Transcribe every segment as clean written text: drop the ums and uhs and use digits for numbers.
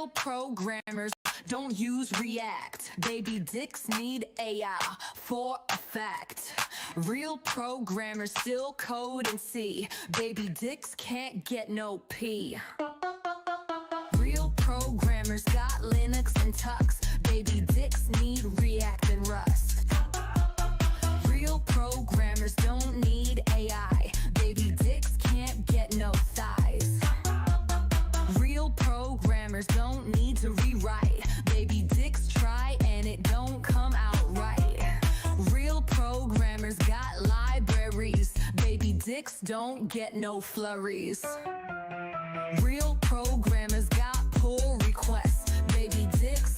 Real programmers don't use React. Baby dicks need AI for effect. Real programmers still code in C. Baby dicks can't get no P. Real programmers got Linux and Tux. Baby dicks need React and Rust. Real programmers don't need AI. Baby dicks can't get no thighs. Real programmers don't need to rewrite. Baby dicks try and it don't come out right. Real programmers got libraries. Baby dicks don't get no flurries. Real programmers got pull requests. Baby dicks,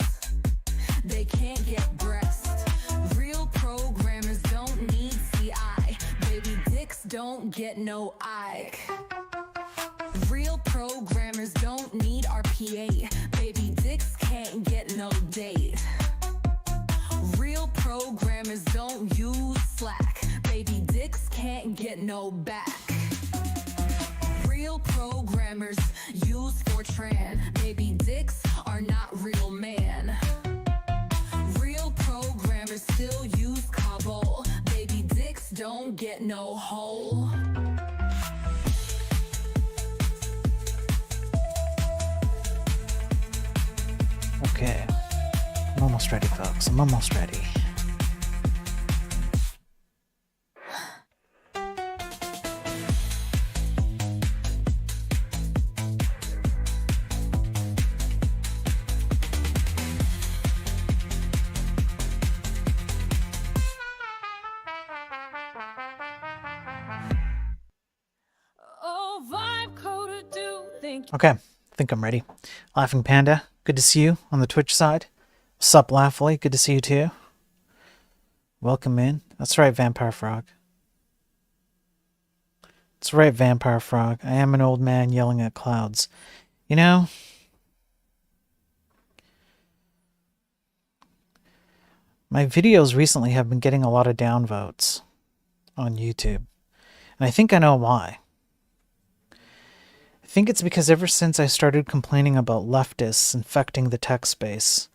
they can't get breast. Real programmers don't need CI. Baby dicks don't get no Ike. Real programmers don't need RPA. Baby dicks can't get no date. Real programmers don't use Slack. Baby dicks can't get no back. Real programmers use Fortran. Baby dicks are not real man. Real programmers still use Cobol. Baby dicks don't get no hole. Okay, I'm almost ready, folks. I'm almost ready. Okay, I think I'm ready. Laughing Panda, good to see you on the Twitch side. Sup, Laughly, good to see you too. Welcome in. That's right, Vampire Frog. That's right, Vampire Frog. I am an old man yelling at clouds. You know, my videos recently have been getting a lot of downvotes on YouTube. And I think I know why. I think it's because ever since I started complaining about leftists infecting the tech space,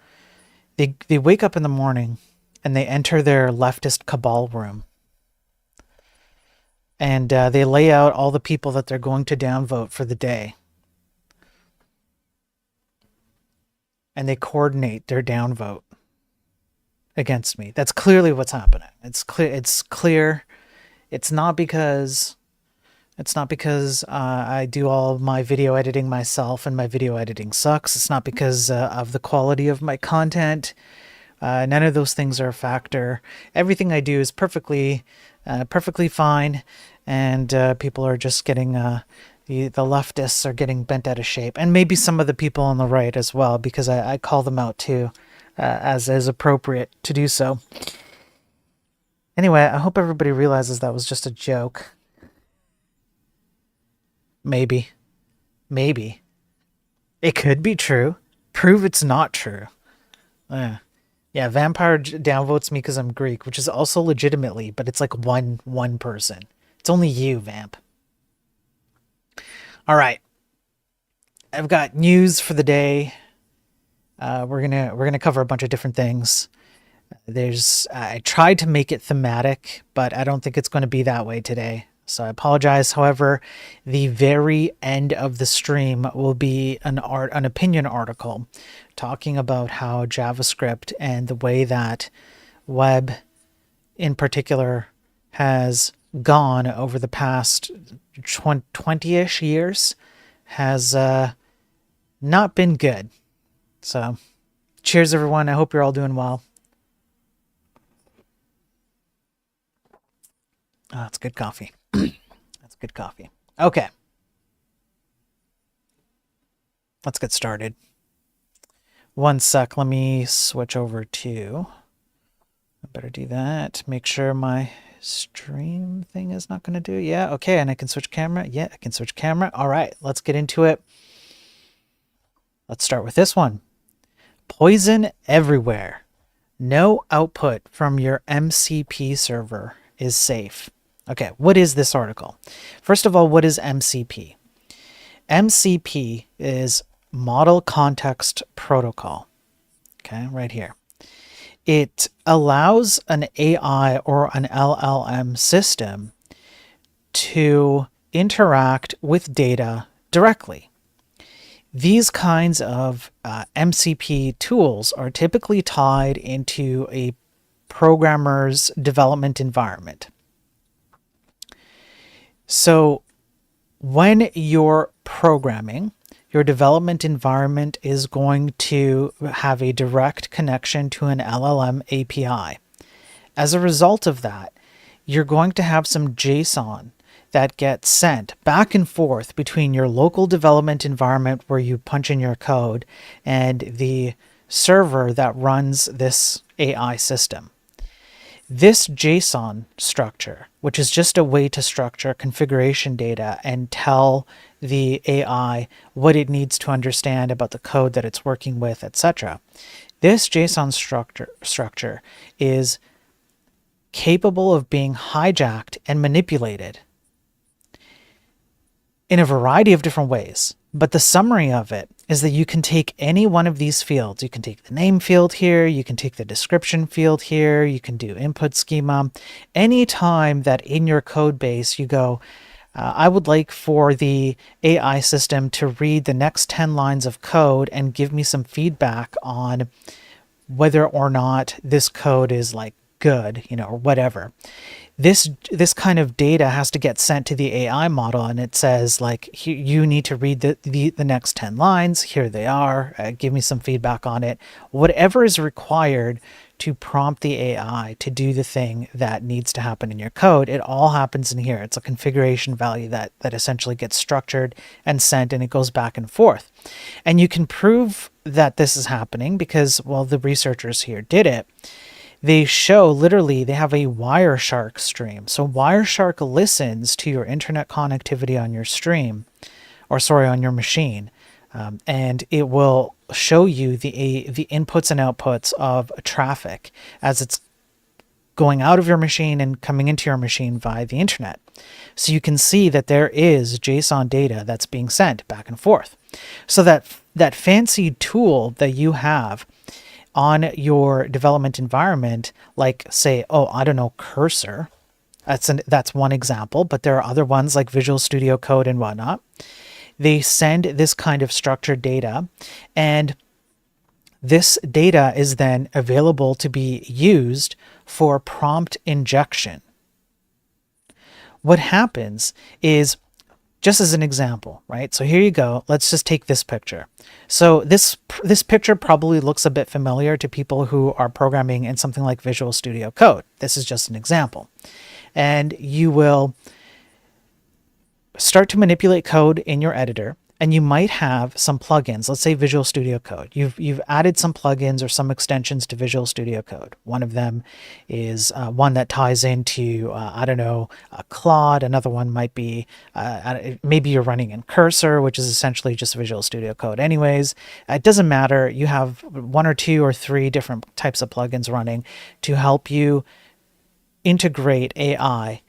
they wake up in the morning and they enter their leftist cabal room. And they lay out all the people that they're going to downvote for the day. And they coordinate their downvote against me. That's clearly what's happening. It's clear. It's not because I do all of my video editing myself and my video editing sucks. It's not because of the quality of my content. None of those things are a factor. Everything I do is perfectly fine, and people are just getting the leftists are getting bent out of shape, and maybe some of the people on the right as well, because I call them out too, as is appropriate to do so. Anyway, I hope everybody realizes that was just a joke. Maybe. It could be true. Prove it's not true. Yeah, Vampire downvotes me because I'm Greek, which is also legitimately, but it's like one person. It's only you, Vamp. All right. I've got news for the day. We're gonna cover a bunch of different things. I tried to make it thematic, but I don't think it's going to be that way today. So I apologize. However, the very end of the stream will be an opinion article talking about how JavaScript and the way that web in particular has gone over the past 20-ish years has not been good. So cheers, everyone. I hope you're all doing well. Oh, that's good coffee. That's good coffee. Okay. Let's get started. One sec. Let me switch over to... I better do that. Make sure my stream thing is not going to do... Yeah, okay. And I can switch camera. Yeah, I can switch camera. All right. Let's get into it. Let's start with this one. Poison everywhere. No output from your MCP server is safe. Okay, what is this article? First of all, what is MCP? MCP is Model Context Protocol. Okay, right here. It allows an AI or an LLM system to interact with data directly. These kinds of MCP tools are typically tied into a programmer's development environment. So when you're programming, your development environment is going to have a direct connection to an LLM API. As a result of that, you're going to have some JSON that gets sent back and forth between your local development environment where you punch in your code and the server that runs this AI system. This JSON structure, which is just a way to structure configuration data and tell the AI what it needs to understand about the code that it's working with, etc. This JSON structure is capable of being hijacked and manipulated in a variety of different ways. But the summary of it is that you can take any one of these fields. You can take the name field here, you can take the description field here, you can do input schema. Anytime that in your code base you go, I would like for the AI system to read the next 10 lines of code and give me some feedback on whether or not this code is like good, or whatever. This kind of data has to get sent to the AI model, and it says like, you need to read the next 10 lines. Here they are. Give me some feedback on it. Whatever is required to prompt the AI to do the thing that needs to happen in your code, it all happens in here. It's a configuration value that essentially gets structured and sent, and it goes back and forth. And you can prove that this is happening because, well, the researchers here did it. They show literally they have a Wireshark stream. So Wireshark listens to your internet connectivity on your stream, on your machine, and it will show you the inputs and outputs of traffic as it's going out of your machine and coming into your machine via the internet. So you can see that there is JSON data that's being sent back and forth. So that fancy tool that you have on your development environment, like say, Cursor, that's one example, but there are other ones like Visual Studio Code and whatnot. They send this kind of structured data, and this data is then available to be used for prompt injection. What happens is, just as an example, right? So here you go. Let's just take this picture. So this picture probably looks a bit familiar to people who are programming in something like Visual Studio Code. This is just an example. And you will start to manipulate code in your editor, and you might have some plugins. Let's say Visual Studio Code. You've added some plugins or some extensions to Visual Studio Code. One of them is one that ties into, Claude. Another one might be, maybe you're running in Cursor, which is essentially just Visual Studio Code anyways. It doesn't matter. You have 1 or 2 or 3 different types of plugins running to help you integrate AI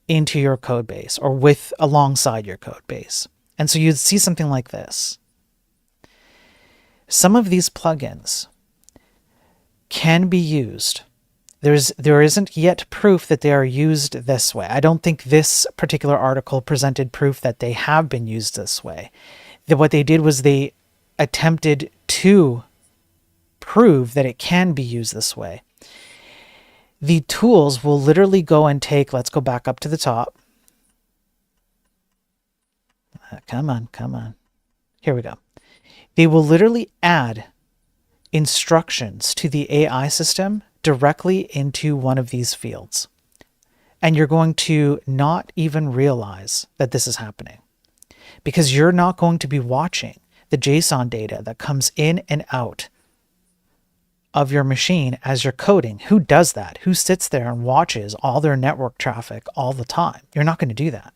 into your code base or alongside your code base. And so you'd see something like this. Some of these plugins can be used. There isn't yet proof that they are used this way. I don't think this particular article presented proof that they have been used this way. What they did was they attempted to prove that it can be used this way. The tools will literally go and take, let's go back up to the top. Come on. Here we go. They will literally add instructions to the AI system directly into one of these fields. And you're going to not even realize that this is happening because you're not going to be watching the JSON data that comes in and out of your machine as you're coding. Who does that? Who sits there and watches all their network traffic all the time? You're not going to do that.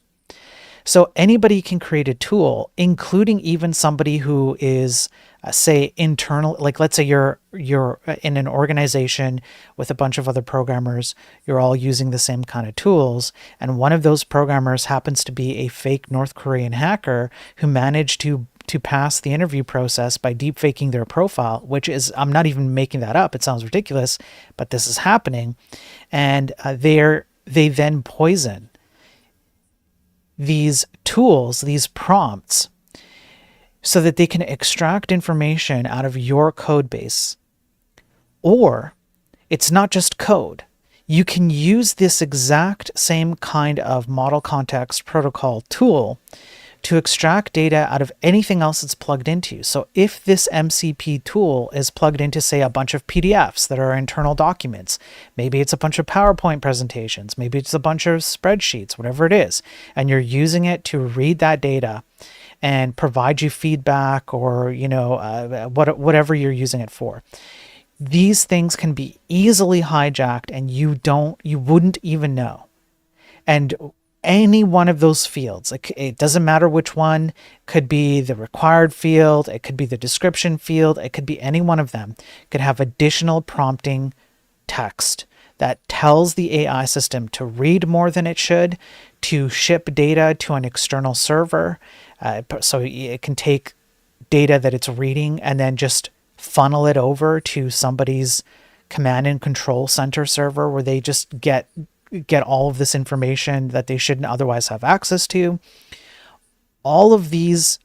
So anybody can create a tool, including even somebody who is, say, internal. Like let's say you're in an organization with a bunch of other programmers. You're all using the same kind of tools, and one of those programmers happens to be a fake North Korean hacker who managed to to pass the interview process by deepfaking their profile, which is, I'm not even making that up. It sounds ridiculous, but this is happening. And they then poison these tools, these prompts, so that they can extract information out of your code base. Or it's not just code. You can use this exact same kind of model context protocol tool to extract data out of anything else it's plugged into. So if this MCP tool is plugged into, say, a bunch of PDFs that are internal documents, maybe it's a bunch of PowerPoint presentations, maybe it's a bunch of spreadsheets, whatever it is, and you're using it to read that data and provide you feedback, or whatever you're using it for. These things can be easily hijacked, and you wouldn't even know. And any one of those fields, it doesn't matter which one, could be the required field, it could be the description field, it could be any one of them, could have additional prompting text that tells the AI system to read more than it should, to ship data to an external server. So it can take data that it's reading and then just funnel it over to somebody's command and control center server, where they just get all of this information that they shouldn't otherwise have access to. All of these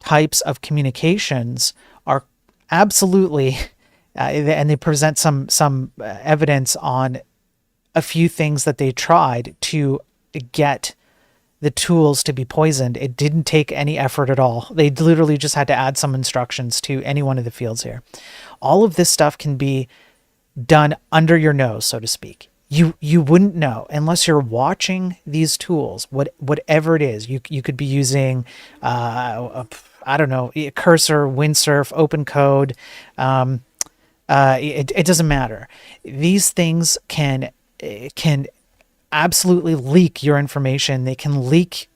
types of communications are absolutely, and they present some evidence on a few things that they tried to get the tools to be poisoned. It didn't take any effort at all. They literally just had to add some instructions to any one of the fields here. All of this stuff can be done under your nose, so to speak. You wouldn't know unless you're watching these tools, whatever it is. You could be using, I don't know, Cursor, Windsurf, OpenCode. It doesn't matter. These things can absolutely leak your information. They can leak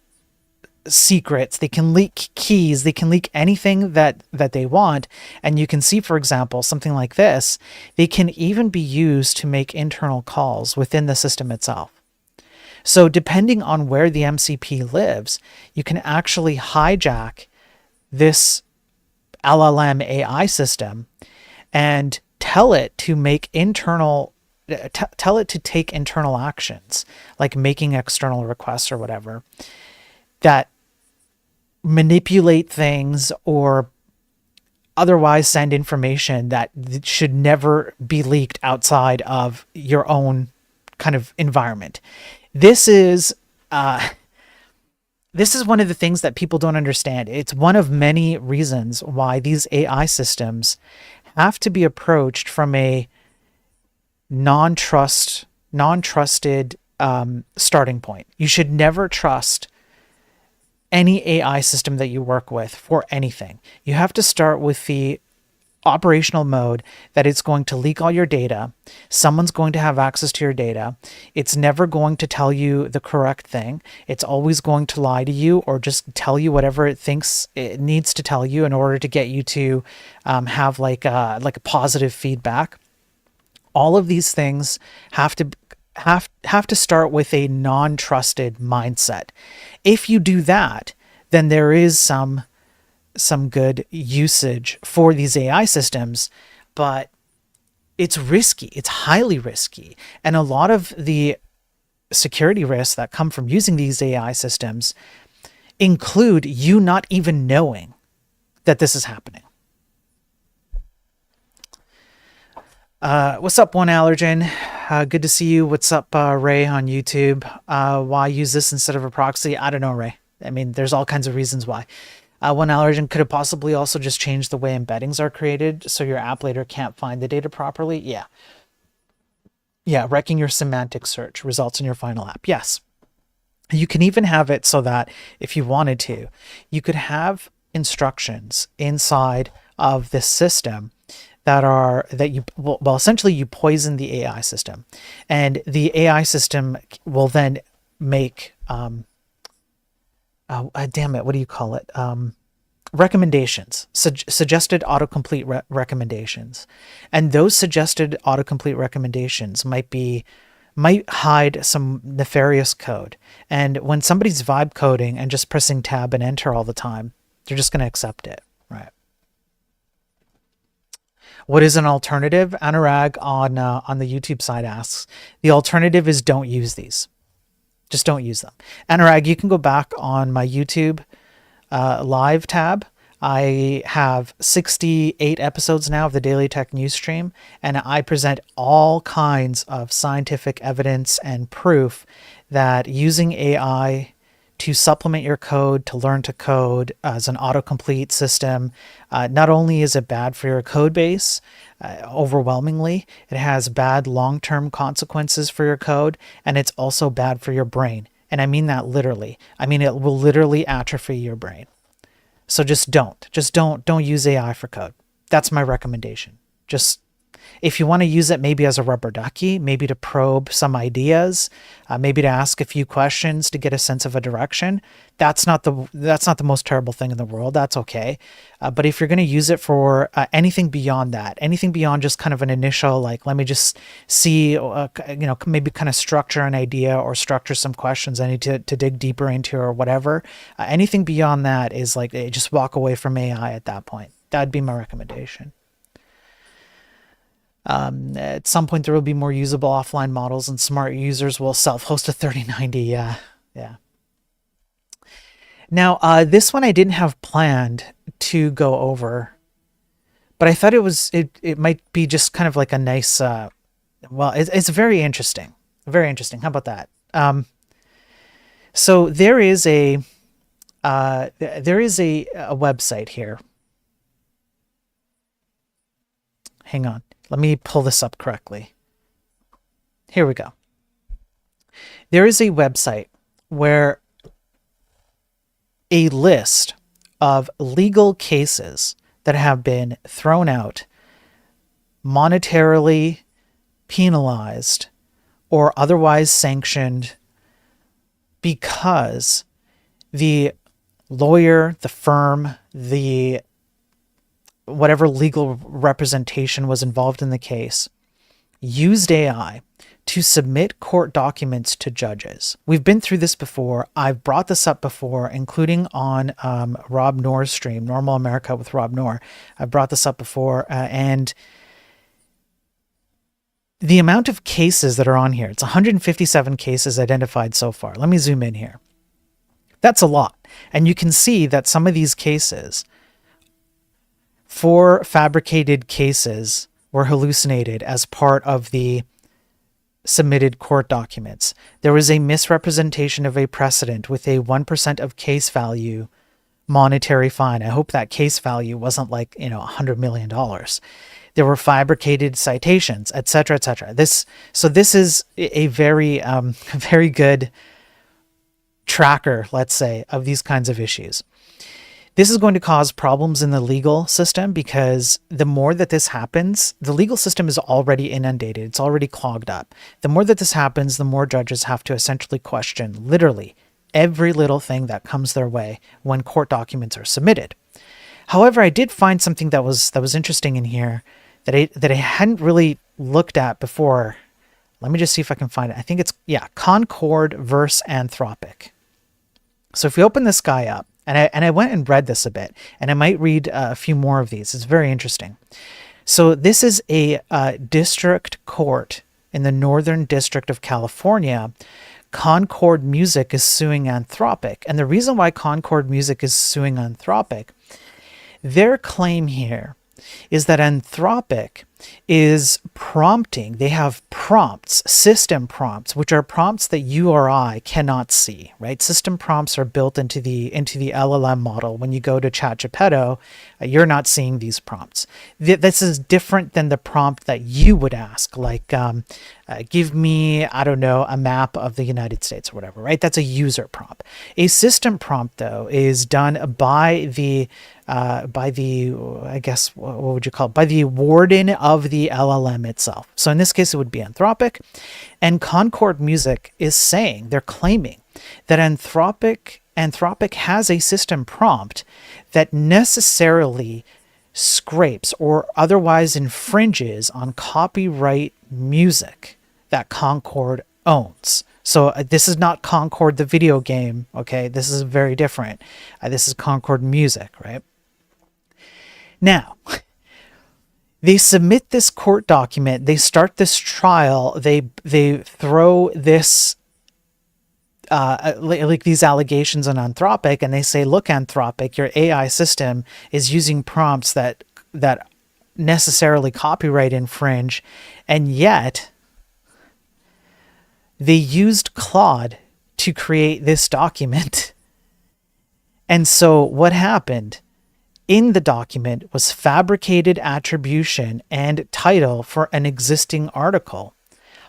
secrets, they can leak keys, they can leak anything that they want. And you can see, for example, something like this, they can even be used to make internal calls within the system itself. So depending on where the MCP lives, you can actually hijack this LLM AI system and tell it to make tell it to take internal actions, like making external requests or whatever, that manipulate things or otherwise send information that should never be leaked outside of your own kind of environment. This is one of the things that people don't understand. It's one of many reasons why these AI systems have to be approached from a non-trusted starting point. You should never trust any AI system that you work with for anything. You have to start with the operational mode that it's going to leak all your data. Someone's going to have access to your data. It's never going to tell you the correct thing. It's always going to lie to you or just tell you whatever it thinks it needs to tell you in order to get you to have like a positive feedback. All of these things have to start with a non-trusted mindset. If you do that, then there is some good usage for these AI systems, but it's risky. It's highly risky. And a lot of the security risks that come from using these AI systems include you not even knowing that this is happening. What's up, One Allergen? Good to see you. What's up, Ray on YouTube? Why use this instead of a proxy? I don't know, Ray. I mean, there's all kinds of reasons why. One Allergen, could it possibly also just change the way embeddings are created so your app later can't find the data properly? Yeah. Yeah, wrecking your semantic search results in your final app. Yes. You can even have it so that if you wanted to, you could have instructions inside of this system essentially you poison the AI system, and the AI system will then make recommendations, suggested autocomplete recommendations. And those suggested autocomplete recommendations might hide some nefarious code. And when somebody's vibe coding and just pressing tab and enter all the time, They're just going to accept it, right? What is an alternative? Anurag on the YouTube side asks, the alternative is don't use these. Just don't use them. Anurag, you can go back on my YouTube live tab. I have 68 episodes now of the Daily Tech News Stream, and I present all kinds of scientific evidence and proof that using AI to supplement your code, to learn to code as an autocomplete system, not only is it bad for your code base, overwhelmingly, it has bad long-term consequences for your code, and it's also bad for your brain. And I mean that literally. I mean, it will literally atrophy your brain. So just don't use AI for code. That's my recommendation. Just, if you want to use it maybe as a rubber ducky, maybe to probe some ideas, maybe to ask a few questions to get a sense of a direction, that's not the most terrible thing in the world. That's okay. But if you're going to use it for anything beyond that, anything beyond just kind of an initial, like, let me just see, maybe kind of structure an idea or structure some questions I need to dig deeper into or whatever, anything beyond that is like, just walk away from AI at that point. That'd be my recommendation. At some point, there will be more usable offline models, and smart users will self-host a 3090. Yeah. Now, this one I didn't have planned to go over, but I thought it might be just kind of like a nice. Well, it's very interesting. Very interesting. How about that? So there is a website here. Hang on. Let me pull this up correctly. Here we go. There is a website where a list of legal cases that have been thrown out, monetarily penalized, or otherwise sanctioned because the lawyer, the firm, the whatever legal representation was involved in the case, used AI to submit court documents to judges. We've been through this before. I've brought this up before, including on Rob Noor's stream, Normal America with Rob Noor. I've brought this up before, and the amount of cases that are on here, it's 157 cases identified so far. Let me zoom in here. That's a lot. And you can see that some of these cases, 4 fabricated cases, were hallucinated as part of the submitted court documents. There was a misrepresentation of a precedent with a 1% of case value monetary fine. I hope that case value wasn't like, $100 million. There were fabricated citations, etc., etc. This is a very, very good tracker, let's say, of these kinds of issues. This is going to cause problems in the legal system because the more that this happens, the legal system is already inundated. It's already clogged up. The more that this happens, the more judges have to essentially question literally every little thing that comes their way when court documents are submitted. However, I did find something that was interesting in here that I hadn't really looked at before. Let me just see if I can find it. I think it's, Concord versus Anthropic. So if we open this guy up, and I went and read this a bit, and I might read a few more of these. It's very interesting. So this is a district court in the Northern District of California. Concord Music is suing Anthropic. And the reason why Concord Music is suing Anthropic, their claim here is that Anthropic is prompting, they have prompts, system prompts, which are prompts that you or I cannot see, right? System prompts are built into the LLM model. When you go to ChatGPT, you're not seeing these prompts. This is different than the prompt that you would ask, like, give me, I don't know, a map of the United States or whatever, right? That's a user prompt. A system prompt, though, is done by the I guess, what would you call it? By the warden of the LLM itself. So in this case, it would be Anthropic. And Concord Music is saying, they're claiming that Anthropic has a system prompt that necessarily scrapes or otherwise infringes on copyright music that Concord owns. So this is not Concord the video game, okay? This is very different. This is Concord music, right? Now, they submit this court document, they start this trial, they throw this like these allegations on Anthropic, and they say, look, Anthropic, your AI system is using prompts that necessarily copyright infringe, and yet they used Claude to create this document. And so what happened in the document was fabricated attribution and title for an existing article.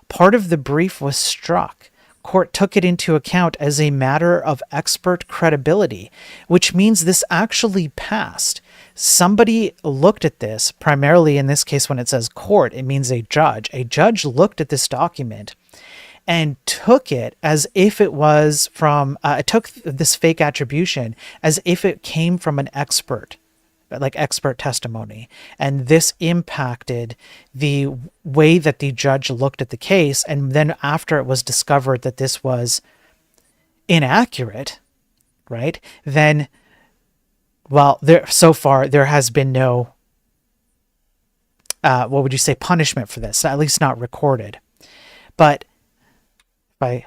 Part of the brief was struck. Court took it into account as a matter of expert credibility, which means this actually passed. Somebody looked at this, primarily in this case when it says court, it means a judge. A judge looked at this document and took it as if it was from, took this fake attribution as if it came from an expert, like expert testimony. And this impacted the way that the judge looked at the case. And then after it was discovered that this was inaccurate, right, then, well, so far there has been no, what would you say, punishment for this, at least not recorded. But if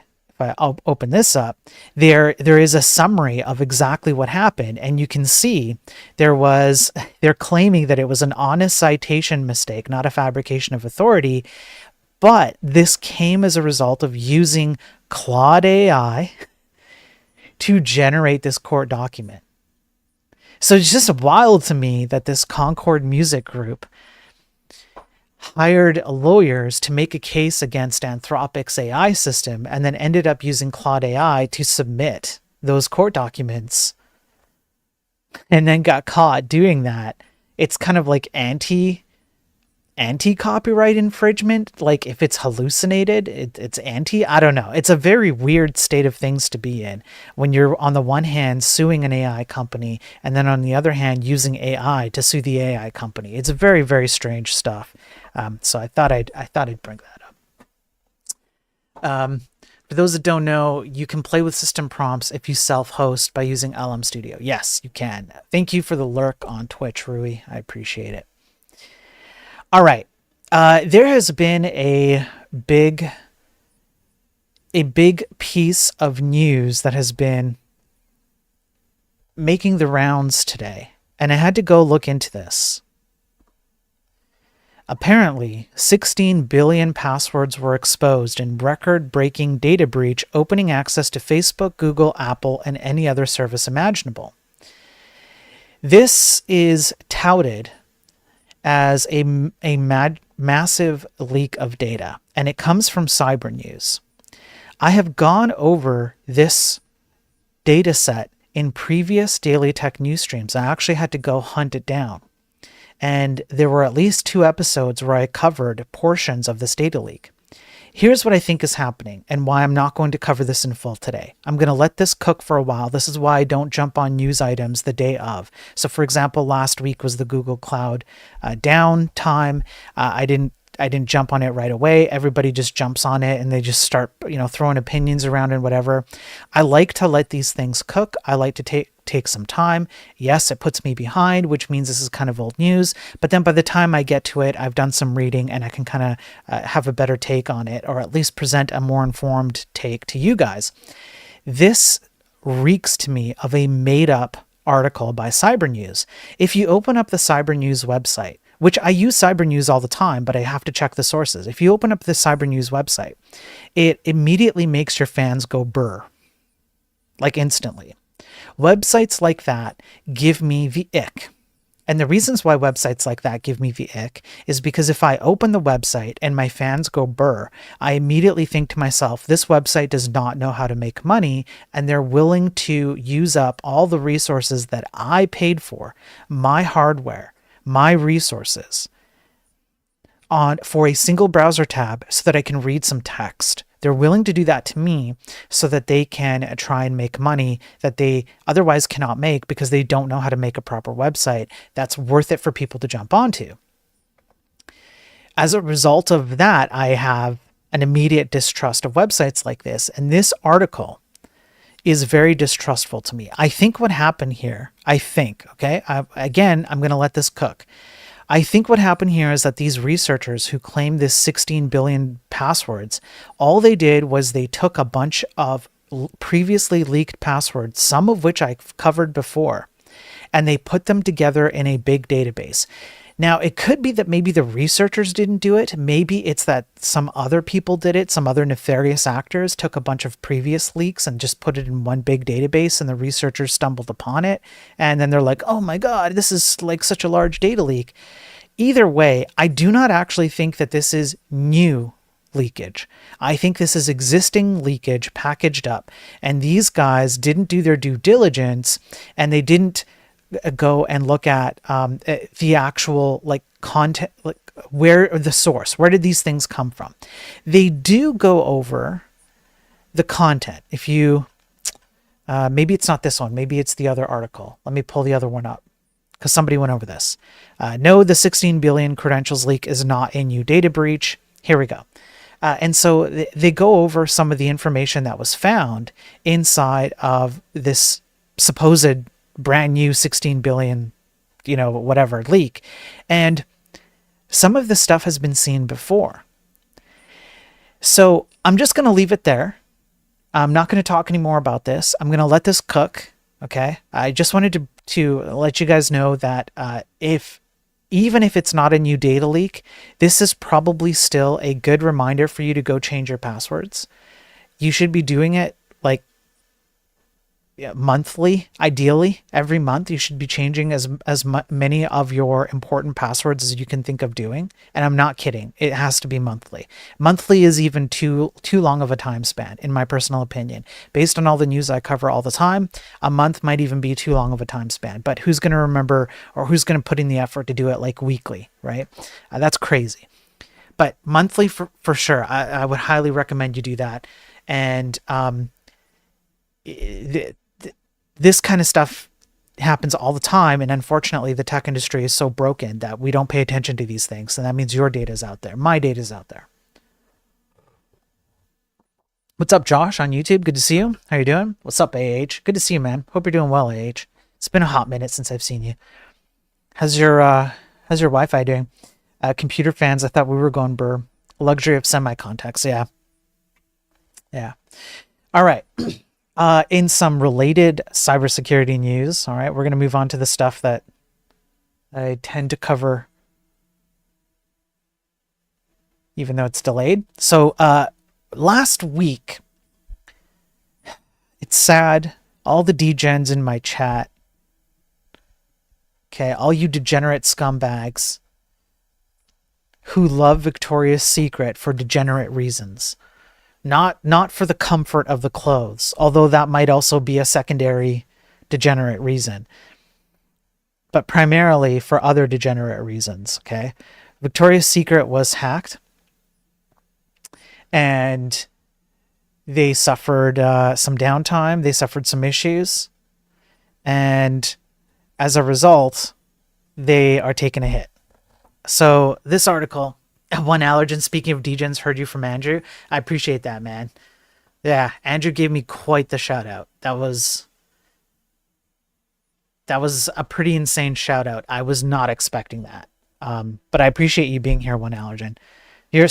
I'll open this up, there is a summary of exactly what happened, and you can see they're claiming that it was an honest citation mistake, not a fabrication of authority, but this came as a result of using Claude AI to generate this court document. So it's just wild to me that this Concord Music Group hired lawyers to make a case against Anthropic's AI system and then ended up using Claude AI to submit those court documents and then got caught doing that. It's kind of like anti-copyright infringement. Like if it's hallucinated, it's anti, I don't know. It's a very weird state of things to be in when you're on the one hand suing an AI company and then on the other hand using AI to sue the AI company. It's very, very strange stuff. So I thought I'd bring that up. For those that don't know, you can play with system prompts if you self-host by using LM Studio. Yes, you can. Thank you for the lurk on Twitch, Rui. I appreciate it. All right. There has been a big piece of news that has been making the rounds today, and I had to go look into this. Apparently, 16 billion passwords were exposed in record-breaking data breach, opening access to Facebook, Google, Apple, and any other service imaginable. This is touted as a massive leak of data, and it comes from Cyber News. I have gone over this data set in previous Daily Tech news streams. I actually had to go hunt it down. And there were at least 2 episodes where I covered portions of this data leak. Here's what I think is happening and why I'm not going to cover this in full today. I'm going to let this cook for a while. This is why I don't jump on news items the day of. So for example, last week was the Google Cloud downtime. I didn't jump on it right away. Everybody just jumps on it and they just start, throwing opinions around and whatever. I like to let these things cook. I like to take some time. Yes, it puts me behind, which means this is kind of old news. But then by the time I get to it, I've done some reading and I can kind of have a better take on it, or at least present a more informed take to you guys. This reeks to me of a made-up article by Cyber News. If you open up the Cyber News website, which I use Cyber News all the time, but I have to check the sources. If you open up the Cyber News website, it immediately makes your fans go brr, like instantly. Websites like that give me the ick. And the reasons why websites like that give me the ick is because if I open the website and my fans go brr, I immediately think to myself, this website does not know how to make money, and they're willing to use up all the resources that I paid for, my hardware, my resources, for a single browser tab so that I can read some text. They're willing to do that to me so that they can try and make money that they otherwise cannot make because they don't know how to make a proper website that's worth it for people to jump onto. As a result of that, I have an immediate distrust of websites like this. And this article is very distrustful to me. I think what happened here, okay, again, I'm going to let this cook. I think what happened here is that these researchers who claimed this 16 billion passwords, all they did was they took a bunch of previously leaked passwords, some of which I've covered before, and they put them together in a big database. Now, it could be that maybe the researchers didn't do it. Maybe it's that some other people did it. Some other nefarious actors took a bunch of previous leaks and just put it in one big database, and the researchers stumbled upon it. And then they're like, oh my God, this is like such a large data leak. Either way, I do not actually think that this is new leakage. I think this is existing leakage packaged up. And these guys didn't do their due diligence, and they didn't go and look at the actual like content, like where the source, where did these things come from? They do go over the content. If you, maybe it's not this one, maybe it's the other article. Let me pull the other one up because somebody went over this. No, the 16 billion credentials leak is not a new data breach. Here we go. And so they go over some of the information that was found inside of this supposed brand new 16 billion, whatever leak. And some of this stuff has been seen before. So I'm just going to leave it there. I'm not going to talk anymore about this. I'm going to let this cook. Okay. I just wanted to let you guys know that even if it's not a new data leak, this is probably still a good reminder for you to go change your passwords. You should be doing it like monthly, ideally every month. You should be changing as many of your important passwords as you can think of doing. And I'm not kidding. It has to be monthly. Monthly is even too long of a time span, in my personal opinion. Based on all the news I cover all the time, a month might even be too long of a time span. But who's going to remember, or who's going to put in the effort to do it like weekly, right? That's crazy. But monthly for sure. I would highly recommend you do that. And this kind of stuff happens all the time. And unfortunately, the tech industry is so broken that we don't pay attention to these things. And that means your data is out there. My data is out there. What's up, Josh, on YouTube? Good to see you. How you doing? What's up, AH? Good to see you, man. Hope you're doing well, AH. It's been a hot minute since I've seen you. How's your Wi-Fi doing? Computer fans, I thought we were going burr. Luxury of semi-contacts. Yeah. All right. In some related cybersecurity news, all right, we're going to move on to the stuff that I tend to cover, even though it's delayed. So last week, it's sad, all the degens in my chat, okay, all you degenerate scumbags who love Victoria's Secret for degenerate reasons. Not for the comfort of the clothes, although that might also be a secondary degenerate reason, but primarily for other degenerate reasons, okay? Victoria's Secret was hacked, and they suffered some downtime, they suffered some issues, and as a result, they are taking a hit. So this article... One allergen, speaking of degens, heard you from Andrew. I appreciate that, man. Yeah, Andrew gave me quite the shout out. That was a pretty insane shout out. I was not expecting that. But I appreciate you being here, One Allergen. You're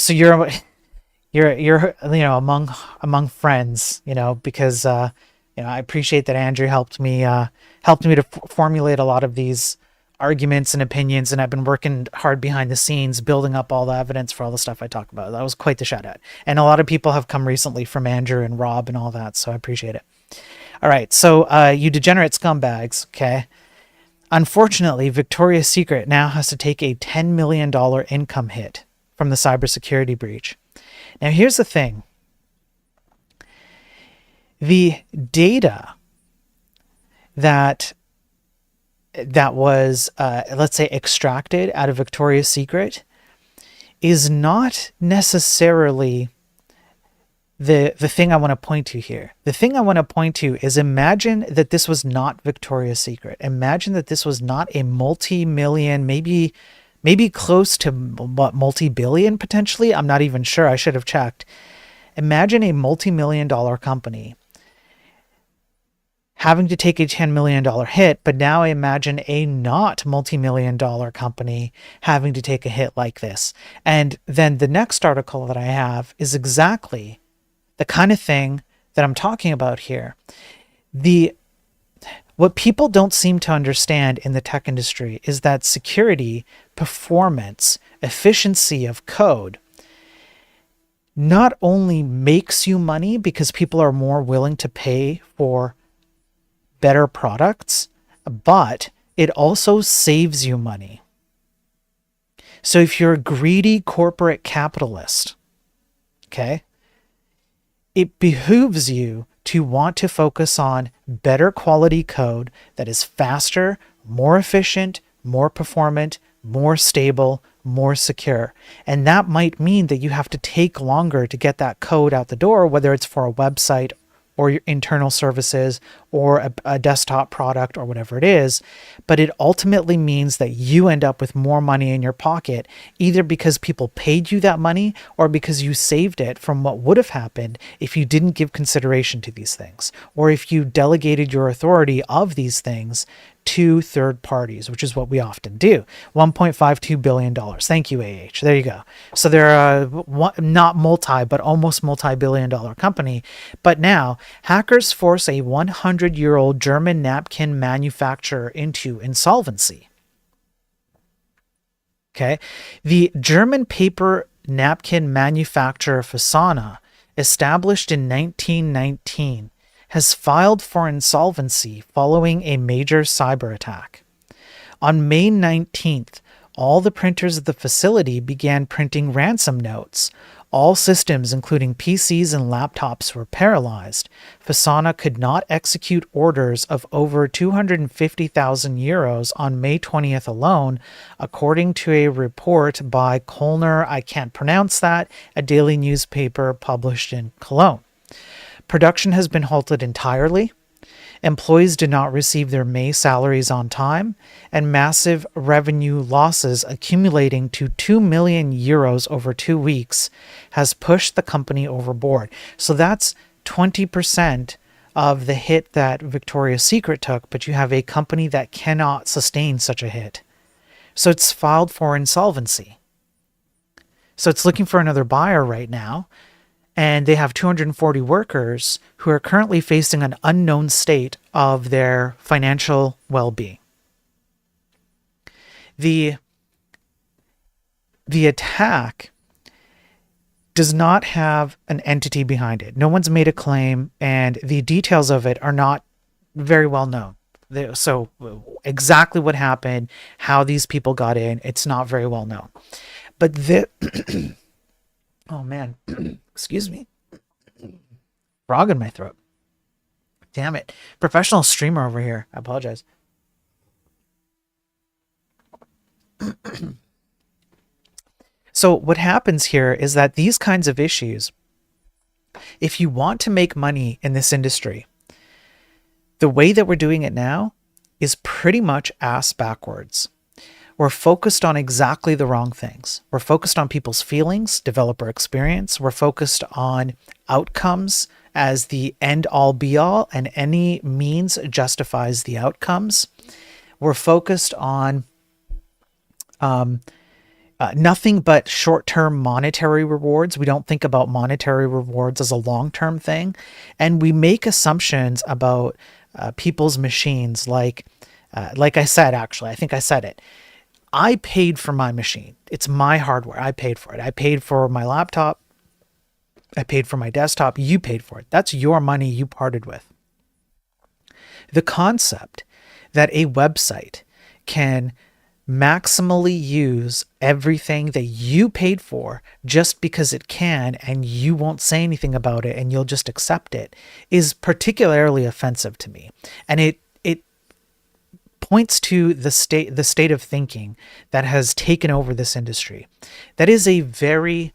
among friends, because I appreciate that Andrew helped me to formulate a lot of these arguments and opinions, and I've been working hard behind the scenes building up all the evidence for all the stuff I talk about. That was quite the shout out, and a lot of people have come recently from Andrew and Rob and all that, so I appreciate it. All right, so you degenerate scumbags, okay, unfortunately Victoria's Secret now has to take a $10 million income hit from the cybersecurity breach. Now here's the thing, the data that was, let's say, extracted out of Victoria's Secret is not necessarily the thing I want to point to here. The thing I want to point to is, imagine that this was not Victoria's Secret. Imagine that this was not a multi-million, maybe maybe close to what, multi-billion potentially. I'm not even sure. I should have checked. Imagine a multi-million-dollar company having to take a $10 million hit, but now I imagine a not multi-million dollar company having to take a hit like this. And then the next article that I have is exactly the kind of thing that I'm talking about here. What people don't seem to understand in the tech industry is that security, performance, efficiency of code not only makes you money because people are more willing to pay for better products, but it also saves you money. So if you're a greedy corporate capitalist, okay, it behooves you to want to focus on better quality code that is faster, more efficient, more performant, more stable, more secure. And that might mean that you have to take longer to get that code out the door, whether it's for a website or your internal services or a desktop product or whatever it is. But it ultimately means that you end up with more money in your pocket, either because people paid you that money or because you saved it from what would have happened if you didn't give consideration to these things, or if you delegated your authority of these things to third parties, which is what we often do. $1.52 billion. Thank you, AH. There you go. So they're not multi, but almost multi-billion dollar company. But now hackers force a 100-year-old German napkin manufacturer into insolvency. Okay. The German paper napkin manufacturer FANA, established in 1919, has filed for insolvency following a major cyber attack. On May 19th, all the printers of the facility began printing ransom notes. All systems, including PCs and laptops, were paralyzed. FANA could not execute orders of over 250,000 euros on May 20th alone, according to a report by Kölner, I can't pronounce that, a daily newspaper published in Cologne. Production has been halted entirely. Employees did not receive their May salaries on time, and massive revenue losses accumulating to 2 million euros over 2 weeks has pushed the company overboard. So that's 20% of the hit that Victoria's Secret took, but you have a company that cannot sustain such a hit. So it's filed for insolvency. So it's looking for another buyer right now. And they have 240 workers who are currently facing an unknown state of their financial well-being. The attack does not have an entity behind it. No one's made a claim, and the details of it are not very well known. So exactly what happened, how these people got in, it's not very well known. But oh man, excuse me. Frog in my throat. Damn it. Professional streamer over here. I apologize. So what happens here is that these kinds of issues, if you want to make money in this industry, the way that we're doing it now is pretty much ass backwards. We're focused on exactly the wrong things. We're focused on people's feelings, developer experience. We're focused on outcomes as the end all be all, and any means justifies the outcomes. We're focused on nothing but short-term monetary rewards. We don't think about monetary rewards as a long-term thing. And we make assumptions about people's machines like I said, actually, I think I said it. I paid for my machine. It's my hardware. I paid for it. I paid for my laptop. I paid for my desktop. You paid for it. That's your money you parted with. The concept that a website can maximally use everything that you paid for just because it can, and you won't say anything about it and you'll just accept it, is particularly offensive to me. And it points to the state of thinking that has taken over this industry. That is a very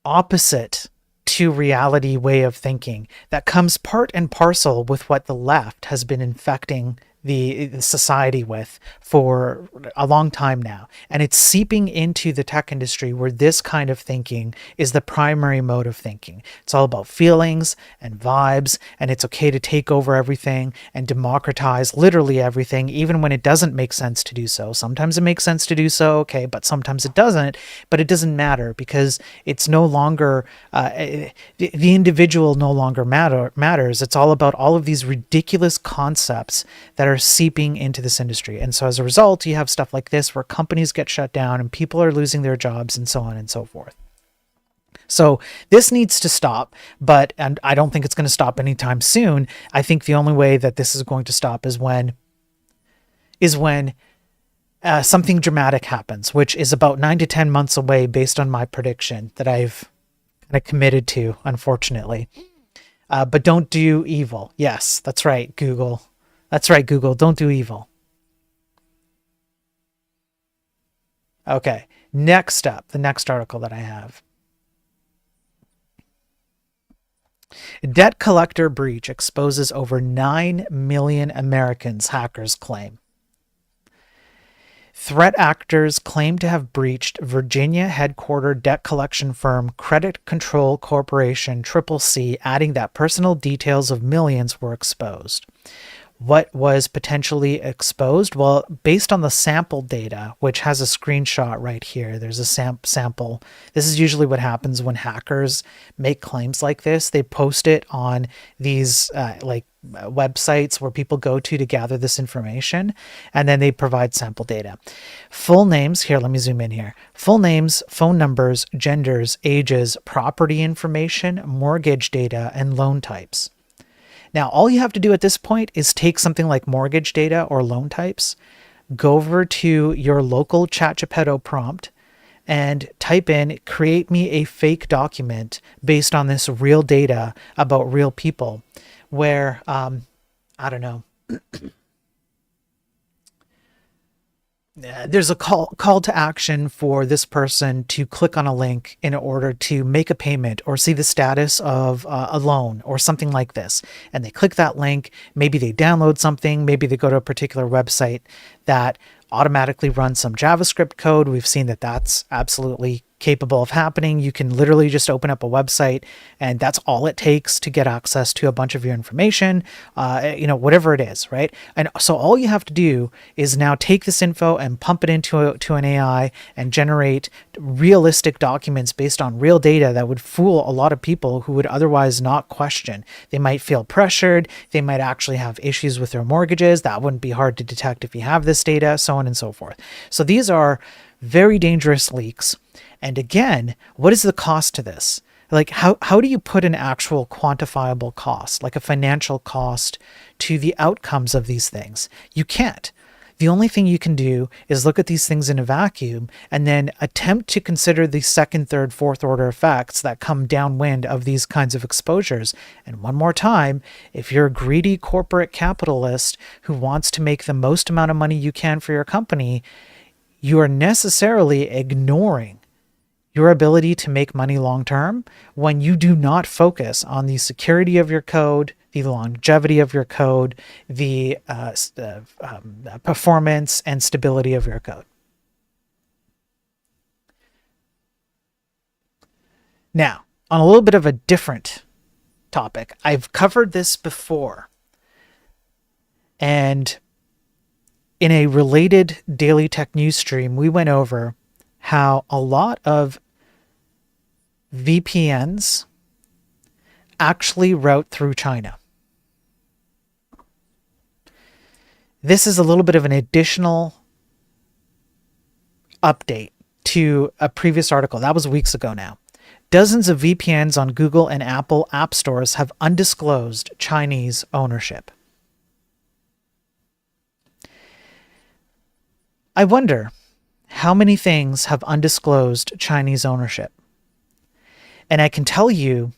opposite to reality way of thinking that comes part and parcel with what the left has been infecting the society with for a long time now. And it's seeping into the tech industry where this kind of thinking is the primary mode of thinking. It's all about feelings and vibes, and it's okay to take over everything and democratize literally everything, even when it doesn't make sense to do so. Sometimes it makes sense to do so, okay, but sometimes it doesn't. But it doesn't matter because it's no longer, the individual no longer matters. It's all about all of these ridiculous concepts that are seeping into this industry. And so as a result, you have stuff like this where companies get shut down and people are losing their jobs and so on and so forth. So this needs to stop, and I don't think it's going to stop anytime soon. I think the only way that this is going to stop is when something dramatic happens, which is about 9 to 10 months away based on my prediction that I've kind of committed to, unfortunately. But don't do evil. Yes, that's right, Google. That's right, Google. Don't do evil. Okay, next up, the next article that I have. Debt collector breach exposes over 9 million Americans, hackers claim. Threat actors claim to have breached Virginia headquartered debt collection firm Credit Control Corporation CCC, adding that personal details of millions were exposed. What was potentially exposed? Well, based on the sample data, which has a screenshot right here, there's a sample. This is usually what happens when hackers make claims like this. They post it on these websites where people go to gather this information, and then they provide sample data. Full names, here, let me zoom in here. Full names, phone numbers, genders, ages, property information, mortgage data, and loan types. Now, all you have to do at this point is take something like mortgage data or loan types, go over to your local ChatGPT prompt, and type in, create me a fake document based on this real data about real people, where, I don't know, there's a call to action for this person to click on a link in order to make a payment or see the status of a loan or something like this. And they click that link, maybe they download something, maybe they go to a particular website that automatically runs some JavaScript code. We've seen that that's absolutely capable of happening. You can literally just open up a website and that's all it takes to get access to a bunch of your information, whatever it is, right? And so all you have to do is now take this info and pump it into an AI and generate realistic documents based on real data that would fool a lot of people who would otherwise not question. They might feel pressured. They might actually have issues with their mortgages. That wouldn't be hard to detect if you have this data, so on and so forth. So these are very dangerous leaks. And again, what is the cost to this? Like, how do you put an actual quantifiable cost, like a financial cost, to the outcomes of these things? You can't. The only thing you can do is look at these things in a vacuum and then attempt to consider the second, third, fourth order effects that come downwind of these kinds of exposures. And one more time, if you're a greedy corporate capitalist who wants to make the most amount of money you can for your company, you are necessarily ignoring your ability to make money long term when you do not focus on the security of your code, the longevity of your code, the performance and stability of your code. Now, on a little bit of a different topic, I've covered this before, and in a related Daily Tech News stream, we went over how a lot of VPNs actually route through China. This is a little bit of an additional update to a previous article. That was weeks ago now. Dozens of VPNs on Google and Apple app stores have undisclosed Chinese ownership. I wonder how many things have undisclosed Chinese ownership. And I can tell you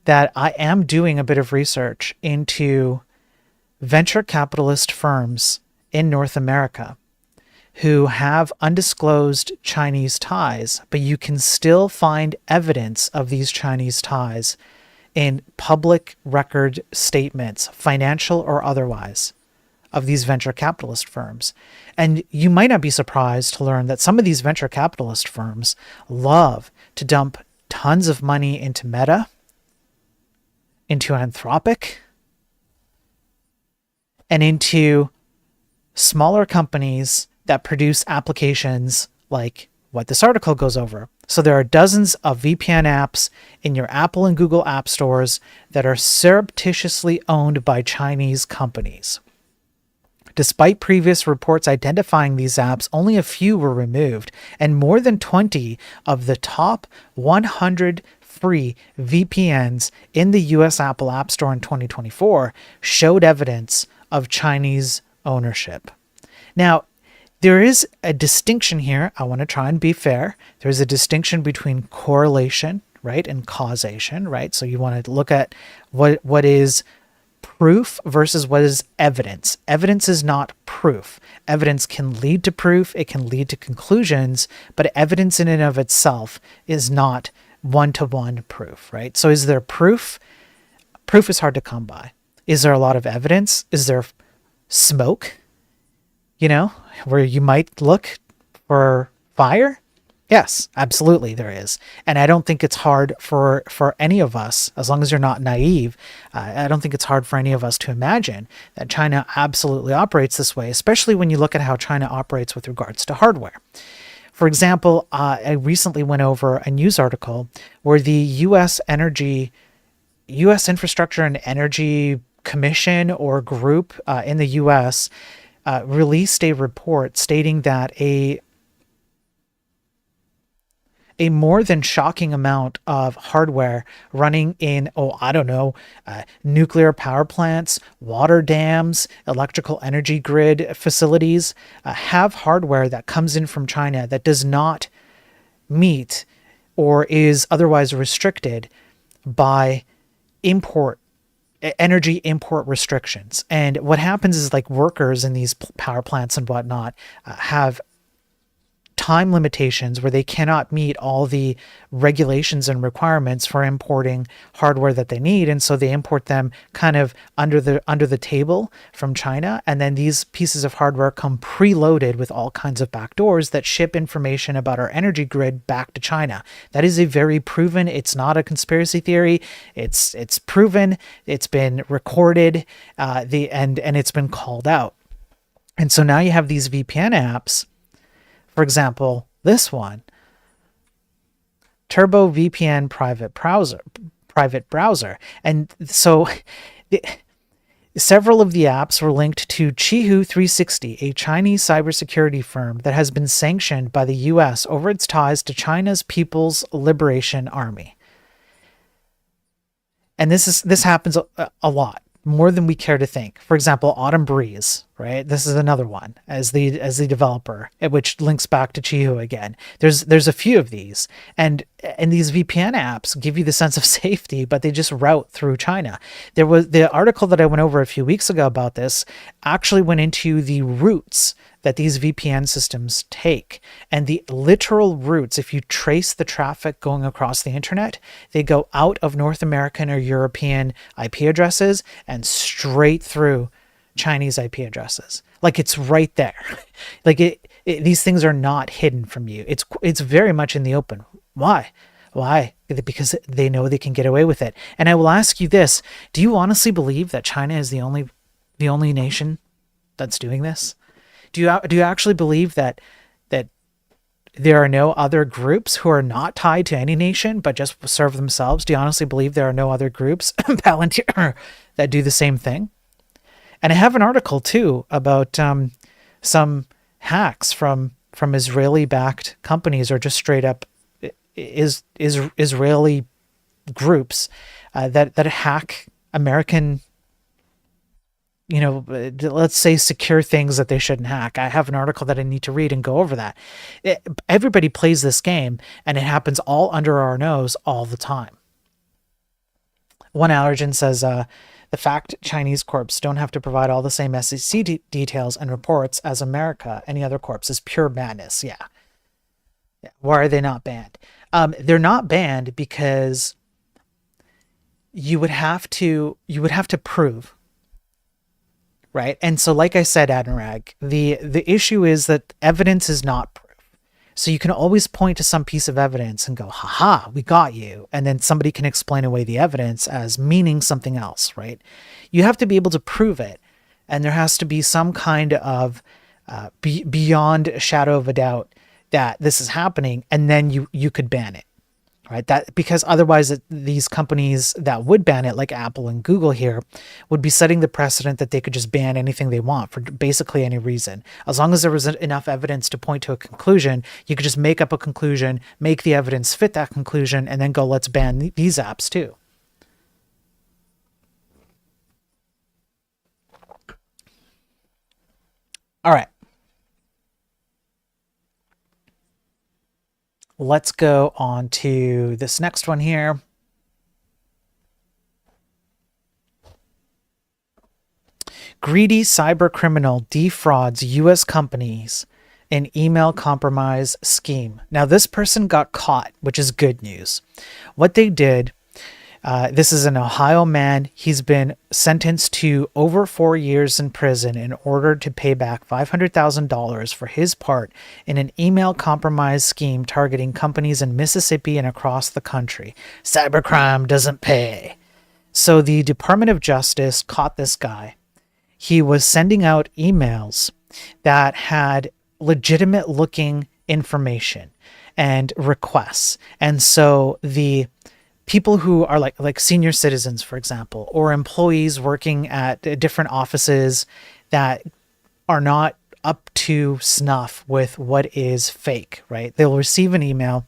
that I am doing a bit of research into venture capitalist firms in North America who have undisclosed Chinese ties, but you can still find evidence of these Chinese ties in public record statements, financial or otherwise, of these venture capitalist firms. And you might not be surprised to learn that some of these venture capitalist firms love to dump tons of money into Meta, into Anthropic, and into smaller companies that produce applications like what this article goes over. So there are dozens of VPN apps in your Apple and Google app stores that are surreptitiously owned by Chinese companies. Despite previous reports identifying these apps, only a few were removed, and more than 20 of the top 100 free VPNs in the US Apple App Store in 2024 showed evidence of Chinese ownership. Now, there is a distinction here. I want to try and be fair. There's a distinction between correlation, right, and causation, right? So you want to look at what is proof versus what is evidence. Evidence is not proof. Evidence can lead to proof. It can lead to conclusions, but evidence in and of itself is not one-to-one proof, right? So is there proof? Proof is hard to come by. Is there a lot of evidence? Is there smoke? You know, where you might look for fire? Yes, absolutely there is. And I don't think it's hard for any of us, as long as you're not naive, I don't think it's hard for any of us to imagine that China absolutely operates this way, especially when you look at how China operates with regards to hardware. For example, I recently went over a news article where the U.S. Infrastructure and Energy Commission or group in the U.S. Released a report stating that a more than shocking amount of hardware running in, nuclear power plants, water dams, electrical energy grid facilities, have hardware that comes in from China that does not meet or is otherwise restricted by energy import restrictions. And what happens is, like, workers in these power plants and whatnot have time limitations where they cannot meet all the regulations and requirements for importing hardware that they need, and so they import them kind of under the table from China, and then these pieces of hardware come preloaded with all kinds of backdoors that ship information about our energy grid back to China. That is a very proven, it's not a conspiracy theory, it's proven, it's been recorded, and it's been called out. And so now you have these VPN apps. For example, this one, Turbo VPN private browser. And so several of the apps were linked to Qihoo 360, a Chinese cybersecurity firm that has been sanctioned by the US over its ties to China's People's Liberation Army. And this happens a lot, more than we care to think. For example, Autumn Breeze, right? This is another one as the developer, which links back to Qihoo again. There's a few of these, and these VPN apps give you the sense of safety, but they just route through China. There was the article that I went over a few weeks ago about this actually went into the routes that these VPN systems take, and the literal routes, if you trace the traffic going across the internet, they go out of North American or European IP addresses and straight through Chinese IP addresses. Like, it's right there. Like these things are not hidden from you. It's very much in the open. Why? Because they know they can get away with it. And I will ask you this: do you honestly believe that China is the only nation that's doing this? Do you actually believe that there are no other groups who are not tied to any nation but just serve themselves? Do you honestly believe there are no other groups, Palantir, that do the same thing? And I have an article too about some hacks from Israeli-backed companies, or just straight up Israeli groups that hack American, let's say, secure things that they shouldn't hack. I have an article that I need to read and go over that. Everybody plays this game, and it happens all under our nose all the time. One allergen says, the fact Chinese corps don't have to provide all the same SEC details and reports as any other corps is pure madness. Yeah. Why are they not banned? They're not banned because you would have to prove right? And so, like I said, Anurag, the issue is that evidence is not proof. So you can always point to some piece of evidence and go, haha, we got you. And then somebody can explain away the evidence as meaning something else, right? You have to be able to prove it. And there has to be some kind of beyond a shadow of a doubt that this is happening. And then you could ban it, right? That because otherwise these companies that would ban it, like Apple and Google here, would be setting the precedent that they could just ban anything they want for basically any reason. As long as there was enough evidence to point to a conclusion, you could just make up a conclusion, make the evidence fit that conclusion, and then go, let's ban these apps too. All right. Let's go on to this next one here. Greedy cyber criminal defrauds U.S. companies in email compromise scheme. Now, this person got caught, which is good news. What they did, this is an Ohio man. He's been sentenced to over 4 years in prison in order to pay back $500,000 for his part in an email compromise scheme targeting companies in Mississippi and across the country. Cybercrime doesn't pay. So the Department of Justice caught this guy. He was sending out emails that had legitimate looking information and requests. And so the people who are like senior citizens, for example, or employees working at different offices that are not up to snuff with what is fake, right? They'll receive an email.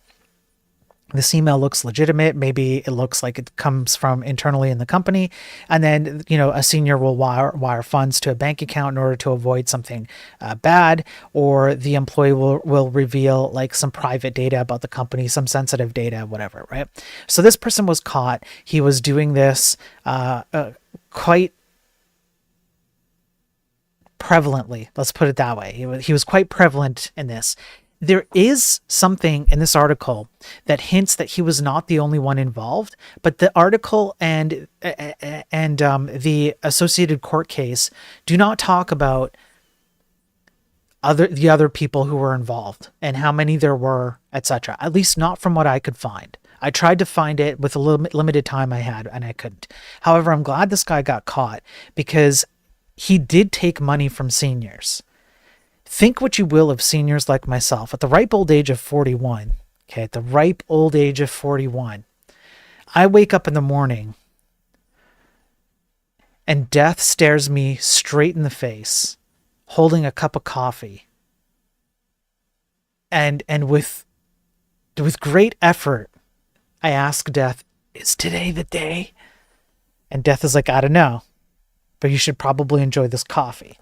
This email looks legitimate. Maybe it looks like it comes from internally in the company. And then, a senior will wire funds to a bank account in order to avoid something bad, or the employee will reveal like some private data about the company, some sensitive data, whatever, right? So this person was caught. He was doing this quite prevalently. Let's put it that way. He was quite prevalent in this. There is something in this article that hints that he was not the only one involved, but the article and the associated court case do not talk about the other people who were involved and how many there were, etc. At least not from what I could find. I tried to find it with a little limited time I had, and I couldn't. However, I'm glad this guy got caught because he did take money from seniors. Think what you will of seniors like myself. At the ripe old age of 41, at the ripe old age of 41, I wake up in the morning and death stares me straight in the face, holding a cup of coffee. And with great effort, I ask death, is today the day? And death is like, I don't know, but you should probably enjoy this coffee.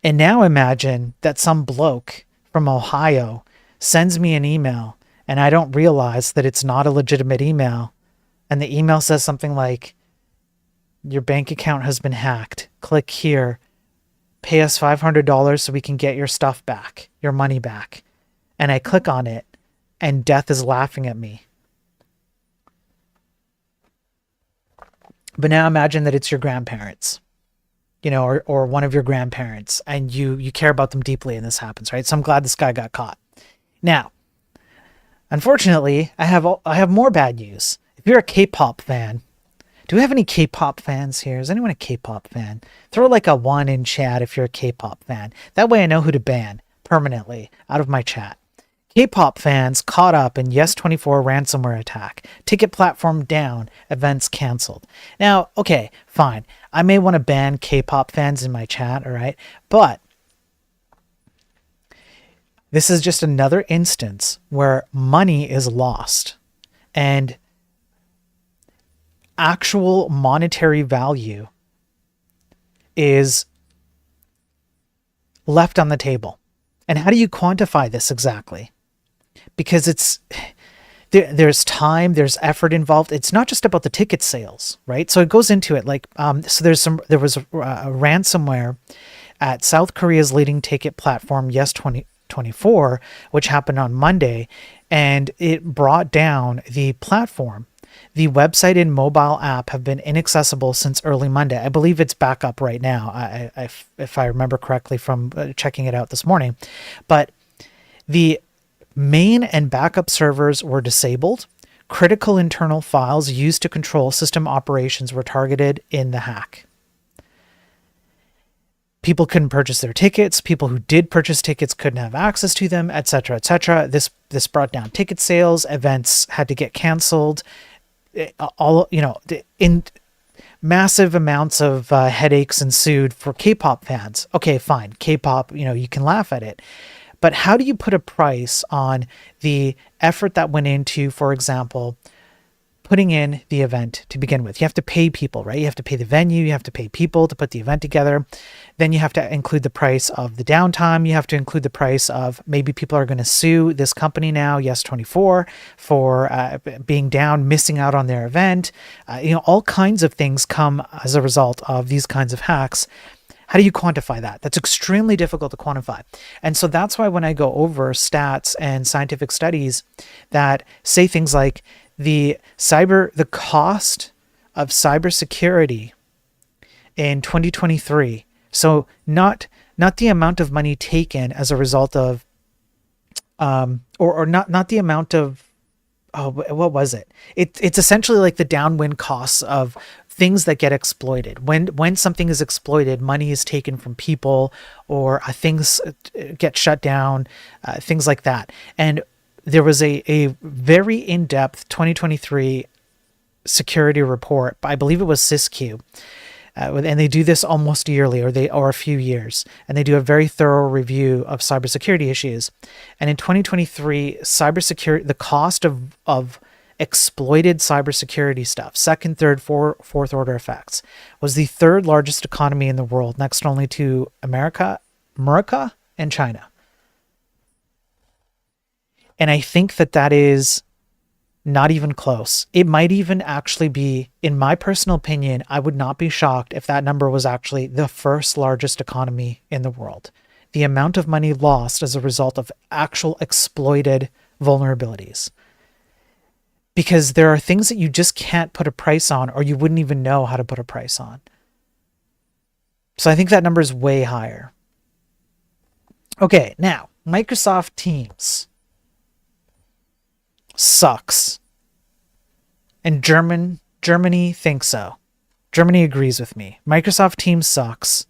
And now imagine that some bloke from Ohio sends me an email and I don't realize that it's not a legitimate email. And the email says something like, your bank account has been hacked. Click here. Pay us $500 so we can get your stuff back, your money back. And I click on it and death is laughing at me. But now imagine that it's your grandparents. Or one of your grandparents, and you care about them deeply, and this happens, right? So I'm glad this guy got caught. Now, unfortunately, I have more bad news. If you're a K-pop fan, do we have any K-pop fans here? Is anyone a K-pop fan? Throw like a 1 in chat if you're a K-pop fan. That way I know who to ban permanently out of my chat. K-pop fans caught up in Yes24 ransomware attack. Ticket platform down. Events canceled. Now, okay, fine. I may want to ban K-pop fans in my chat, all right? But this is just another instance where money is lost and actual monetary value is left on the table. And how do you quantify this exactly? Because there's time, there's effort involved. It's not just about the ticket sales, right? So it goes into it like, so there was a ransomware at South Korea's leading ticket platform, Yes24, which happened on Monday, and it brought down the platform. The website and mobile app have been inaccessible since early Monday. I believe it's back up right now, if I remember correctly from checking it out this morning. But the main and backup servers were disabled. Critical internal files used to control system operations were targeted in the hack. People couldn't purchase their tickets. People who did purchase tickets couldn't have access to them, etc., etc. This brought down ticket sales. Events had to get canceled. All, in massive amounts of headaches ensued for K-pop fans. Okay, fine. K-pop, you can laugh at it. But how do you put a price on the effort that went into, for example, putting in the event to begin with? You have to pay people, right? You have to pay the venue, you have to pay people to put the event together. Then you have to include the price of the downtime. You have to include the price of maybe people are going to sue this company now, Yes24, for being down, missing out on their event. All kinds of things come as a result of these kinds of hacks. How do you quantify that? That's extremely difficult to quantify. And so that's why when I go over stats and scientific studies that say things like the cost of cybersecurity in 2023, so not the amount of money taken as a result of, or not the amount of, what was it? It's essentially like the downwind costs of things that get exploited. When something is exploited, money is taken from people, or things get shut down, things like that. And there was a very in-depth 2023 security report, I believe it was SysQ, and they do this almost yearly, or a few years, and they do a very thorough review of cybersecurity issues. And in 2023, cybersecurity, the cost of exploited cybersecurity stuff, second, third, fourth order effects, was the third largest economy in the world, next only to America and China. And I think that is not even close. It might even actually be, in my personal opinion, I would not be shocked if that number was actually the first largest economy in the world. The amount of money lost as a result of actual exploited vulnerabilities. Because there are things that you just can't put a price on, or you wouldn't even know how to put a price on. So I think that number is way higher. Okay, now, Microsoft Teams sucks. And Germany thinks so. Germany agrees with me. Microsoft Teams sucks.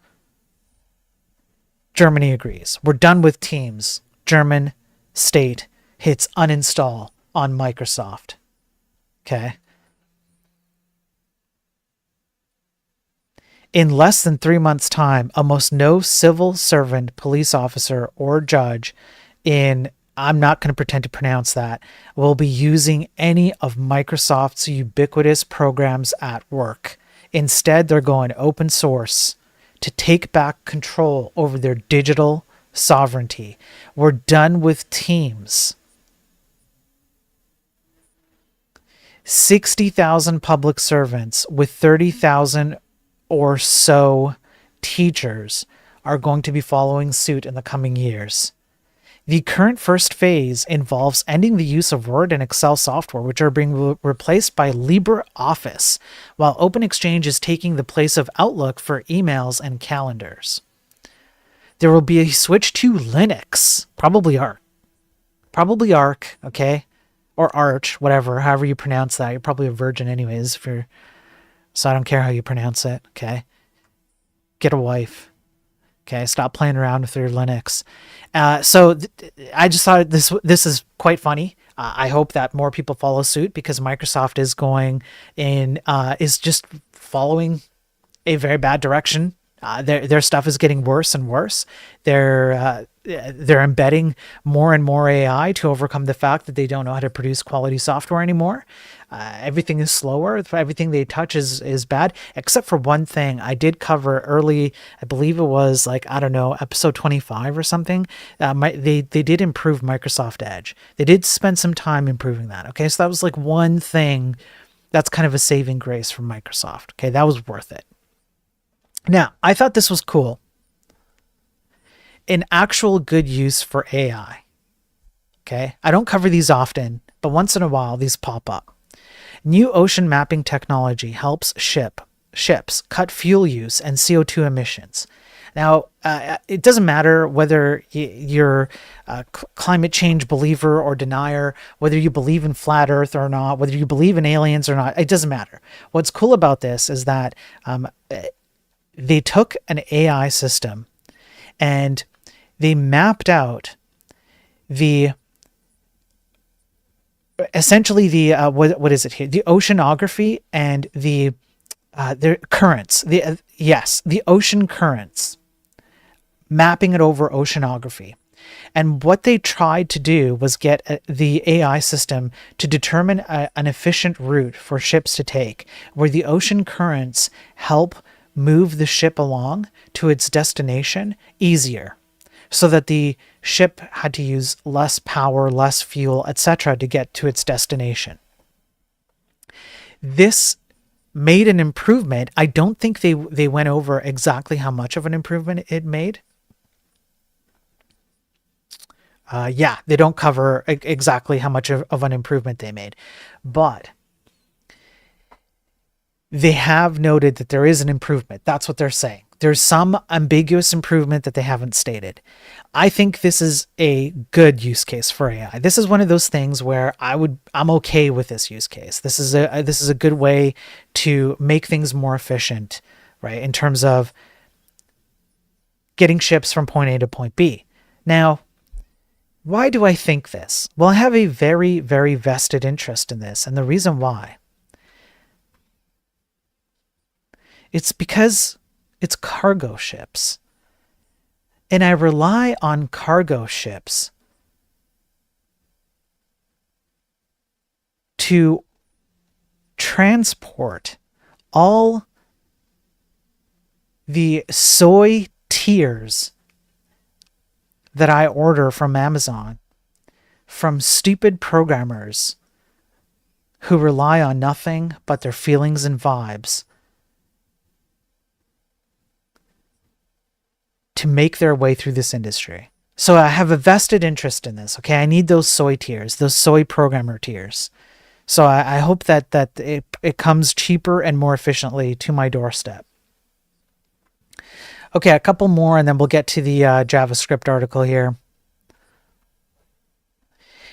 Germany agrees. We're done with Teams. German state hits uninstall on Microsoft. Okay. In less than 3 months' time, almost no civil servant, police officer, or judge I'm not going to pretend to pronounce that, will be using any of Microsoft's ubiquitous programs at work. Instead, they're going open source to take back control over their digital sovereignty. We're done with Teams. 60,000 public servants with 30,000 or so teachers are going to be following suit in the coming years. The current first phase involves ending the use of Word and Excel software, which are being replaced by LibreOffice, while OpenExchange is taking the place of Outlook for emails and calendars. There will be a switch to Linux, probably Arc, okay? Or Arch, whatever, however you pronounce that. You're probably a virgin anyways, so I don't care how you pronounce it, okay? Get a wife. Okay, stop playing around with your Linux. I just thought this is quite funny. I hope that more people follow suit, because Microsoft is just following a very bad direction. Their stuff is getting worse and worse. They're embedding more and more AI to overcome the fact that they don't know how to produce quality software anymore. Everything is slower. Everything they touch is bad, except for one thing I did cover early. I believe it was episode 25 or something. They did improve Microsoft Edge. They did spend some time improving that. Okay, so that was like one thing that's kind of a saving grace from Microsoft. Okay, that was worth it. Now, I thought this was cool. An actual good use for AI. Okay, I don't cover these often, but once in a while these pop up. New ocean mapping technology helps ships cut fuel use and CO2 emissions. Now, it doesn't matter whether you're a climate change believer or denier, whether you believe in flat Earth or not, whether you believe in aliens or not. It doesn't matter. What's cool about this is that they took an AI system and they mapped out essentially the what is it here? The oceanography and the currents. The ocean currents, mapping it over oceanography. And what they tried to do was get the AI system to determine an efficient route for ships to take, where the ocean currents help move the ship along to its destination easier, so that the ship had to use less power, less fuel, etc. to get to its destination. This made an improvement. I don't think they went over exactly how much of an improvement it made. They don't cover exactly how much of an improvement they made, but they have noted that there is an improvement. That's what they're saying. There's some ambiguous improvement that they haven't stated. I think this is a good use case for AI. This is one of those things where I'm okay with this use case. This is a good way to make things more efficient, right? In terms of getting ships from point A to point B. Now, why do I think this? Well, I have a very, very vested interest in this, and the reason why, it's because it's cargo ships. And I rely on cargo ships to transport all the soy tears that I order from Amazon from stupid programmers who rely on nothing but their feelings and vibes to make their way through this industry. So I have a vested interest in this. Okay, I need those soy tiers, those soy programmer tiers. So I hope that it comes cheaper and more efficiently to my doorstep. Okay, a couple more and then we'll get to the JavaScript article here.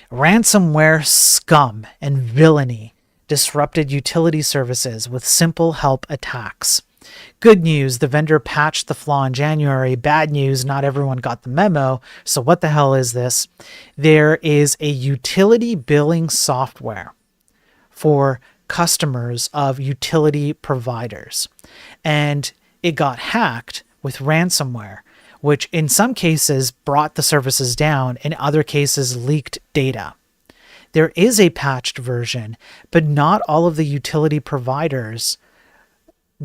Ransomware scum and villainy disrupted utility services with simple help attacks. Good news, the vendor patched the flaw in January. Bad news, not everyone got the memo. So what the hell is this? There is a utility billing software for customers of utility providers. And it got hacked with ransomware, which in some cases brought the services down, in other cases leaked data. There is a patched version, but not all of the utility providers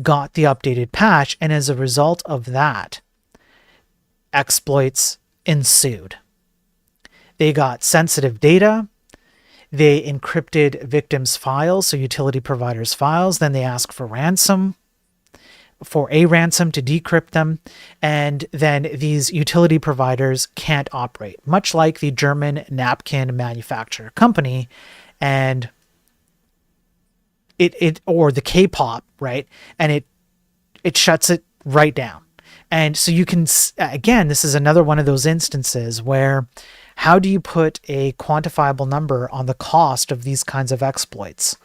got the updated patch, and as a result of that, exploits ensued. They got sensitive data, they encrypted victims' files, so utility providers' files, then they ask for a ransom to decrypt them, and then these utility providers can't operate, much like the German napkin manufacturer company and or the K-pop, right? And it shuts it right down. And so you can, again, this is another one of those instances where how do you put a quantifiable number on the cost of these kinds of exploits?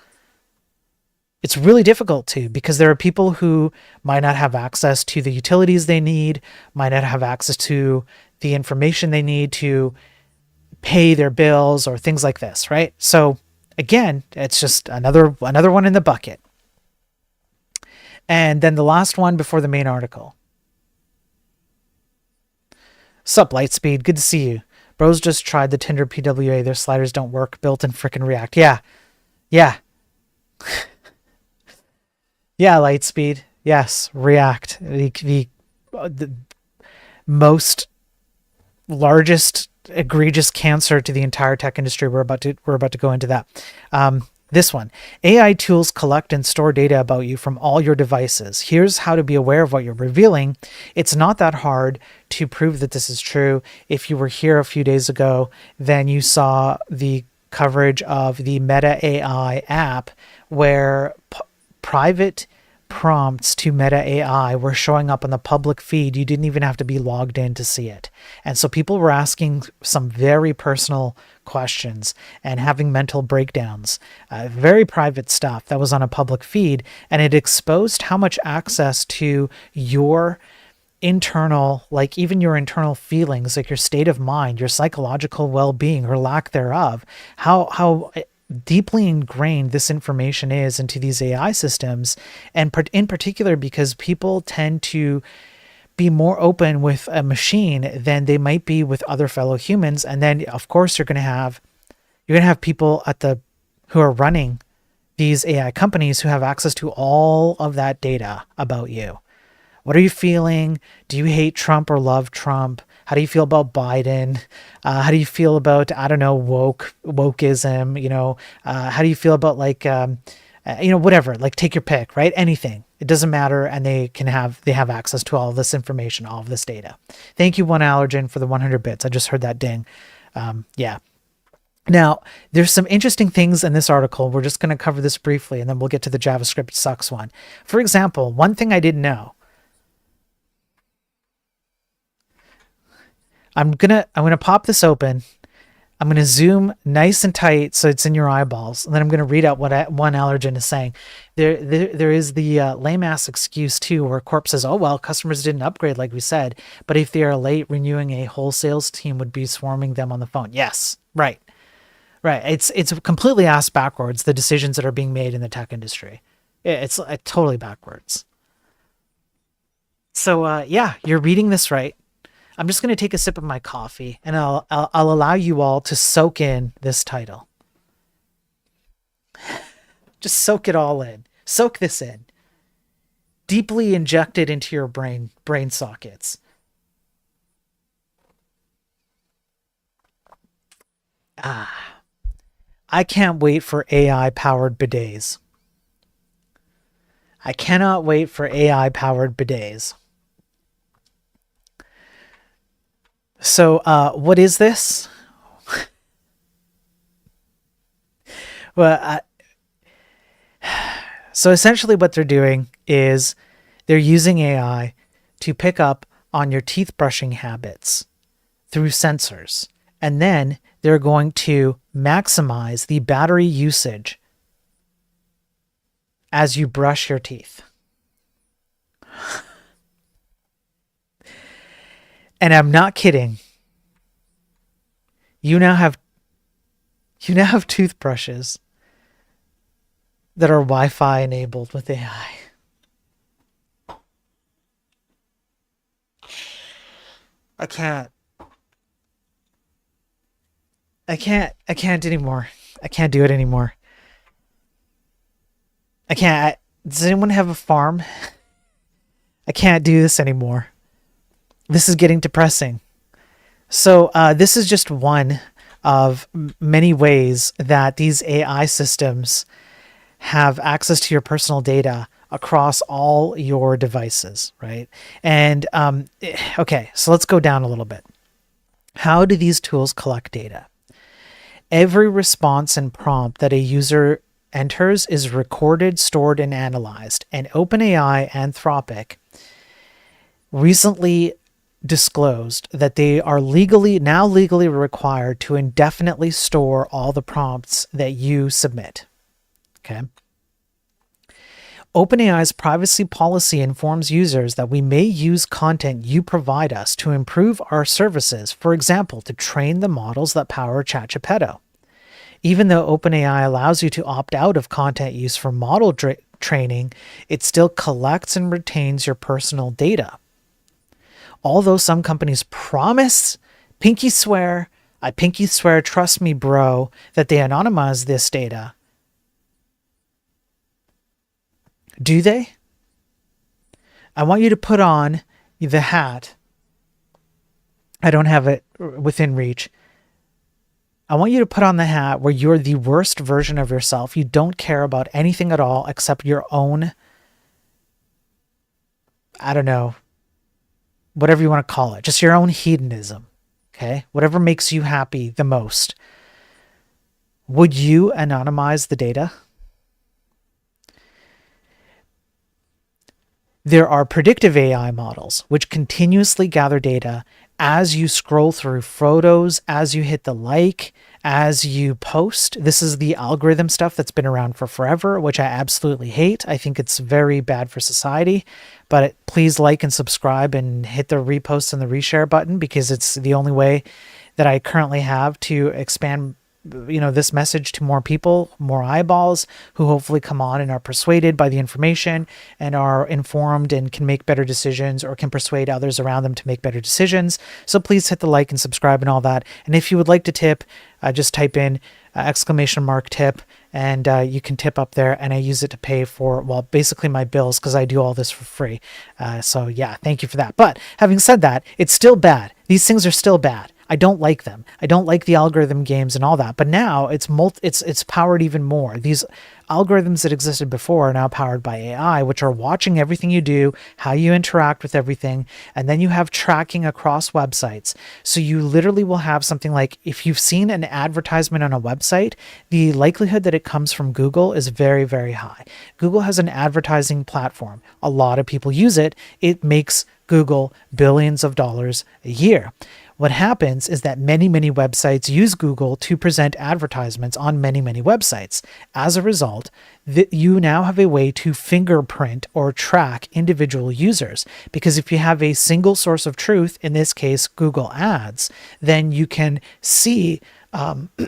It's really difficult to, because there are people who might not have access to the utilities they need, might not have access to the information they need to pay their bills or things like this, right? So again, it's just another one in the bucket. And then the last one before the main article. Sup, Lightspeed, good to see you. Bros just tried the Tinder PWA. Their sliders don't work. Built in frickin' React. Yeah. Yeah, Lightspeed. Yes, React. The most largest egregious cancer to the entire tech industry. We're about to go into that. This one. AI tools collect and store data about you from all your devices. Here's how to be aware of what you're revealing. It's not that hard to prove that this is true. If you were here a few days ago, then you saw the coverage of the Meta AI app, where private prompts to Meta AI were showing up on the public feed. You didn't even have to be logged in to see it. And so people were asking some very personal questions and having mental breakdowns, very private stuff that was on a public feed. And it exposed how much access to your internal, like even your internal feelings, like your state of mind, your psychological well-being or lack thereof, how deeply ingrained this information is into these AI systems. And in particular, because people tend to be more open with a machine than they might be with other fellow humans. And then of course you're going to have people who are running these AI companies who have access to all of that data about you. What are you feeling? Do you hate Trump or love Trump? How do you feel about Biden? How do you feel about, I don't know, wokeism? How do you feel about whatever, like take your pick, right? Anything. It doesn't matter. And they have access to all of this information, all of this data. Thank you, One Allergen, for the 100 bits. I just heard that ding. Yeah. Now, there's some interesting things in this article. We're just going to cover this briefly, and then we'll get to the JavaScript sucks one. For example, one thing I didn't know. I'm gonna pop this open. I'm gonna zoom nice and tight so it's in your eyeballs, and then I'm gonna read out what One Allergen is saying. There is the lame ass excuse too, where Corp says, "Oh well, customers didn't upgrade like we said, but if they are late renewing, a whole sales team would be swarming them on the phone." Yes, right. It's completely ass backwards, the decisions that are being made in the tech industry. It's totally backwards. So yeah, you're reading this right. I'm just going to take a sip of my coffee, and I'll allow you all to soak in this title. Just soak it all in. Soak this in. Deeply inject it into your brain sockets. I can't wait for AI-powered bidets. I cannot wait for AI-powered bidets. So what is this? Well, so essentially what they're doing is they're using AI to pick up on your teeth brushing habits through sensors. And then they're going to maximize the battery usage as you brush your teeth. And I'm not kidding. You now have toothbrushes that are Wi-Fi enabled with AI. I can't anymore. I can't do it anymore. I can't. Does anyone have a farm? I can't do this anymore. This is getting depressing. So this is just one of many ways that these AI systems have access to your personal data across all your devices, right? And okay, so let's go down a little bit. How do these tools collect data? Every response and prompt that a user enters is recorded, stored, and analyzed. And OpenAI Anthropic recently disclosed that they are now legally required to indefinitely store all the prompts that you submit. Okay. OpenAI's privacy policy informs users that we may use content you provide us to improve our services, for example, to train the models that power ChatGPT. Even though OpenAI allows you to opt out of content use for model training, it still collects and retains your personal data. Although some companies promise, pinky swear, trust me, bro, that they anonymize this data. Do they? I want you to put on the hat. I don't have it within reach. I want you to put on the hat where you're the worst version of yourself. You don't care about anything at all except your own, I don't know, whatever you want to call it, just your own hedonism, okay? Whatever makes you happy the most. Would you anonymize the data? There are predictive AI models, which continuously gather data as you scroll through photos, as you hit the like, as you post. This is the algorithm stuff that's been around for forever, which I absolutely hate. I think it's very bad for society. But please like and subscribe and hit the repost and the reshare button, because it's the only way that I currently have to expand this message to more people, more eyeballs who hopefully come on and are persuaded by the information and are informed and can make better decisions, or can persuade others around them to make better decisions. So please hit the like and subscribe and all that. And if you would like to tip, just type in !tip, and you can tip up there, and I use it to pay for, well, basically my bills, because I do all this for free. So yeah, thank you for that. But having said that, it's still bad. These things are still bad. I don't like them. I don't like the algorithm games and all that. But now it's powered even more. These algorithms that existed before are now powered by AI, which are watching everything you do, how you interact with everything, and then you have tracking across websites. So you literally will have something like, if you've seen an advertisement on a website, the likelihood that it comes from Google is very, very high. Google has an advertising platform. A lot of people use it. It makes Google billions of dollars a year. What happens is that many, many websites use Google to present advertisements on many, many websites. As a result, you now have a way to fingerprint or track individual users. Because if you have a single source of truth, in this case, Google Ads, then you can see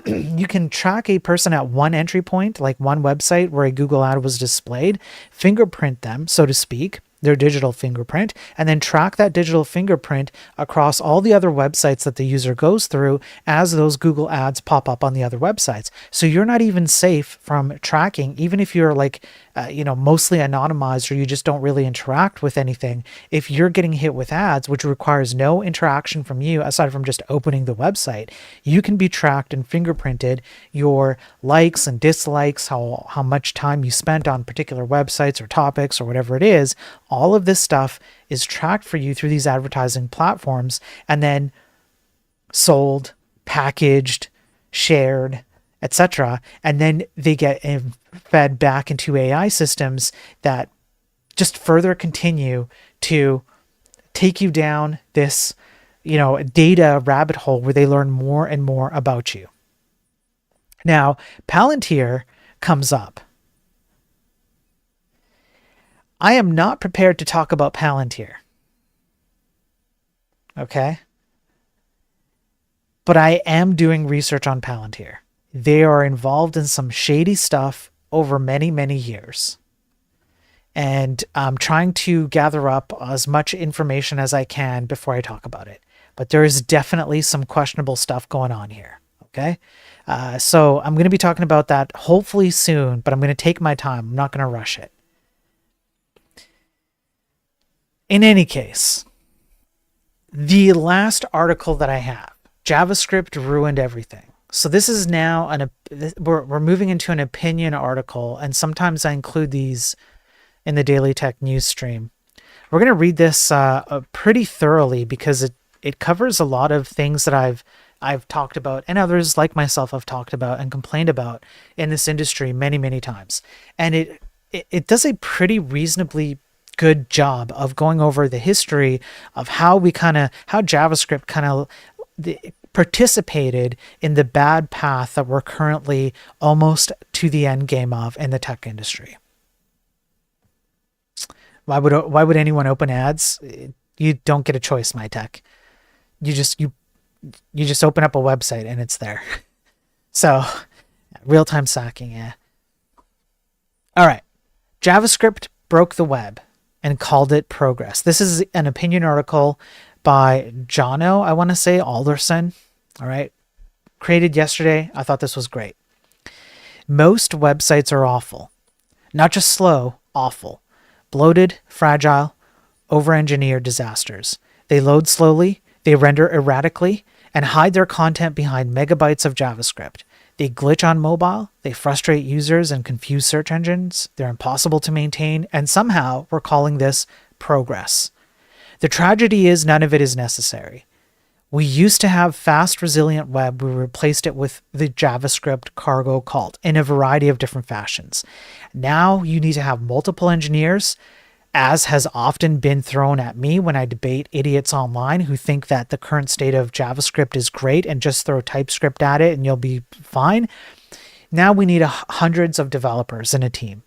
you can track a person at one entry point, like one website where a Google ad was displayed, fingerprint them, so to speak, their digital fingerprint, and then track that digital fingerprint across all the other websites that the user goes through as those Google ads pop up on the other websites. So you're not even safe from tracking, even if you're like, mostly anonymized, or you just don't really interact with anything. If you're getting hit with ads, which requires no interaction from you aside from just opening the website, you can be tracked and fingerprinted, your likes and dislikes, how much time you spent on particular websites or topics or whatever it is. All of this stuff is tracked for you through these advertising platforms, and then sold, packaged, shared, etc. And then they get fed back into AI systems that just further continue to take you down this, data rabbit hole where they learn more and more about you. Now, Palantir comes up. I am not prepared to talk about Palantir. Okay? But I am doing research on Palantir. They are involved in some shady stuff over many, many years. And I'm trying to gather up as much information as I can before I talk about it. But there is definitely some questionable stuff going on here. Okay? So I'm going to be talking about that hopefully soon, but I'm going to take my time. I'm not going to rush it. In any case, the last article that I have, JavaScript ruined everything. So this is now we're moving into an opinion article, and sometimes I include these in the Daily Tech news stream. We're going to read this pretty thoroughly, because it covers a lot of things that I've talked about, and others like myself have talked about and complained about in this industry many, many times. And it does a pretty reasonably good job of going over the history of how JavaScript kind of participated in the bad path that we're currently almost to the end game of in the tech industry. Why would anyone open ads? You don't get a choice, my tech. You just open up a website and it's there. So, real-time sacking, yeah. All right. JavaScript broke the web and called it progress. This is an opinion article by Jono, I want to say, Alderson. All right. Created yesterday. I thought this was great. Most websites are awful. Not just slow, awful. Bloated, fragile, over-engineered disasters. They load slowly, they render erratically, and hide their content behind megabytes of JavaScript. They glitch on mobile, they frustrate users and confuse search engines, they're impossible to maintain, and somehow we're calling this progress. The tragedy is none of it is necessary. We used to have fast, resilient web. We replaced it with the JavaScript cargo cult in a variety of different fashions. Now you need to have multiple engineers as has often been thrown at me when I debate idiots online who think that the current state of JavaScript is great and just throw TypeScript at it and you'll be fine. Now we need hundreds of developers in a team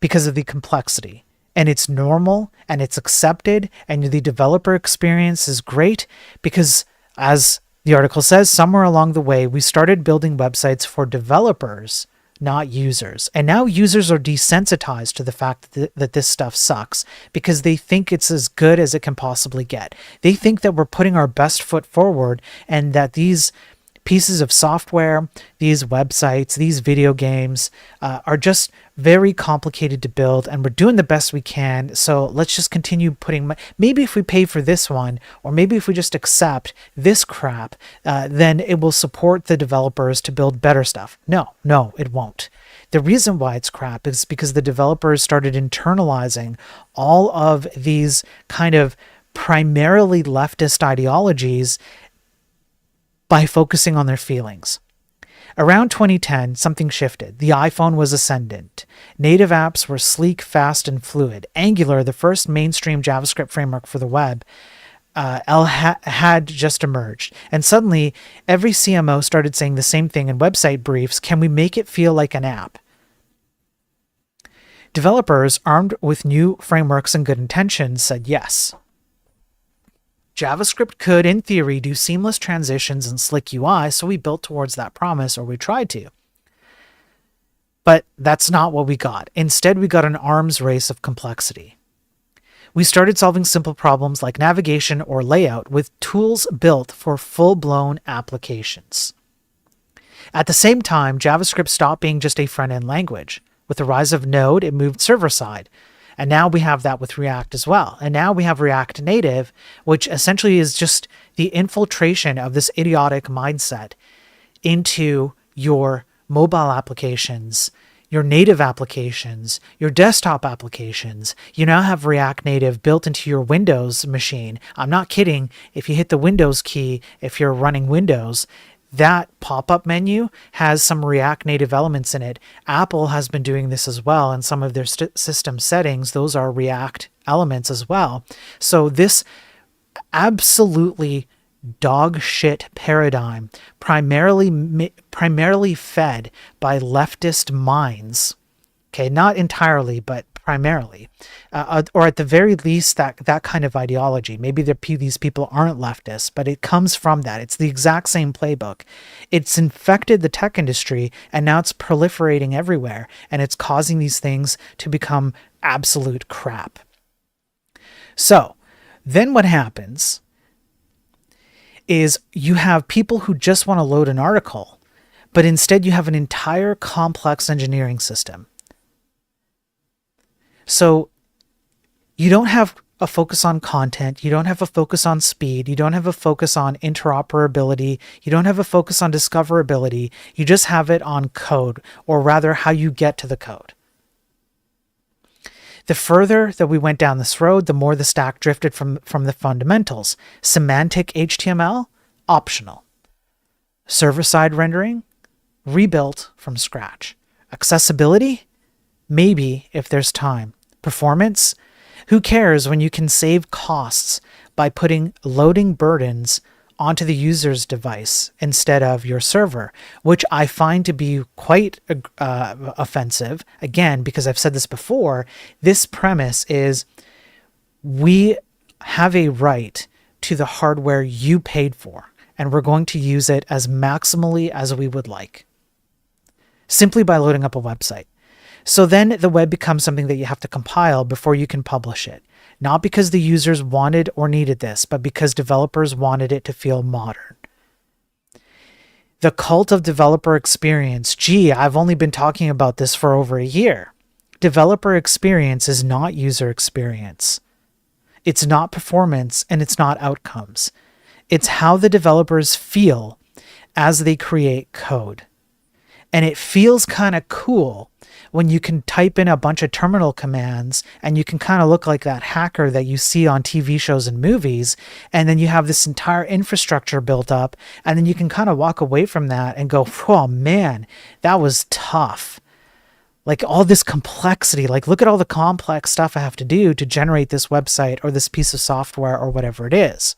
because of the complexity. And it's normal and it's accepted, and the developer experience is great because, as the article says, somewhere along the way, we started building websites for developers, not users. And now users are desensitized to the fact that this stuff sucks because they think it's as good as it can possibly get. They think that we're putting our best foot forward and that these pieces of software, these websites, these video games are just very complicated to build, and we're doing the best we can. So let's just continue putting, maybe if we pay for this one, or maybe if we just accept this crap, then it will support the developers to build better stuff. No, it won't. The reason why it's crap is because the developers started internalizing all of these kind of primarily leftist ideologies by focusing on their feelings. Around 2010, something shifted. The iPhone was ascendant. Native apps were sleek, fast, and fluid. Angular, the first mainstream JavaScript framework for the web, had just emerged. And suddenly, every CMO started saying the same thing in website briefs: can we make it feel like an app? Developers, armed with new frameworks and good intentions, said yes. JavaScript could, in theory, do seamless transitions and slick UI, so we built towards that promise, or we tried to. But that's not what we got. Instead, we got an arms race of complexity. We started solving simple problems like navigation or layout with tools built for full-blown applications. At the same time, JavaScript stopped being just a front-end language. With the rise of Node, it moved server-side. And now we have that with React as well. And now we have React Native, which essentially is just the infiltration of this idiotic mindset into your mobile applications, your native applications, your desktop applications. You now have React Native built into your Windows machine. I'm not kidding. If you hit the Windows key, if you're running Windows, that pop-up menu has some React Native elements in it. Apple has been doing this as well in some of their system settings. Those are React elements as well. So this absolutely dog shit paradigm, primarily fed by leftist minds, okay, not entirely, but primarily, or at the very least that kind of ideology. Maybe these people aren't leftists, but it comes from that. It's the exact same playbook. It's infected the tech industry, and now it's proliferating everywhere, and it's causing these things to become absolute crap. So then what happens is you have people who just want to load an article, but instead you have an entire complex engineering system. So you don't have a focus on content, you don't have a focus on speed, you don't have a focus on interoperability, you don't have a focus on discoverability, you just have it on code, or rather how you get to the code. The further that we went down this road, the more the stack drifted from the fundamentals. Semantic HTML, optional. Server-side rendering, rebuilt from scratch. Accessibility, maybe if there's time. Performance, who cares when you can save costs by putting loading burdens onto the user's device instead of your server, which I find to be quite offensive. Again, because I've said this before, this premise is we have a right to the hardware you paid for, and we're going to use it as maximally as we would like, simply by loading up a website. So then the web becomes something that you have to compile before you can publish it. Not because the users wanted or needed this, but because developers wanted it to feel modern. The cult of developer experience. Gee, I've only been talking about this for over a year. Developer experience is not user experience. It's not performance, and it's not outcomes. It's how the developers feel as they create code. And it feels kind of cool when you can type in a bunch of terminal commands and you can kind of look like that hacker that you see on TV shows and movies, and then you have this entire infrastructure built up, and then you can kind of walk away from that and go, oh man, that was tough. Like all this complexity, like look at all the complex stuff I have to do to generate this website or this piece of software or whatever it is.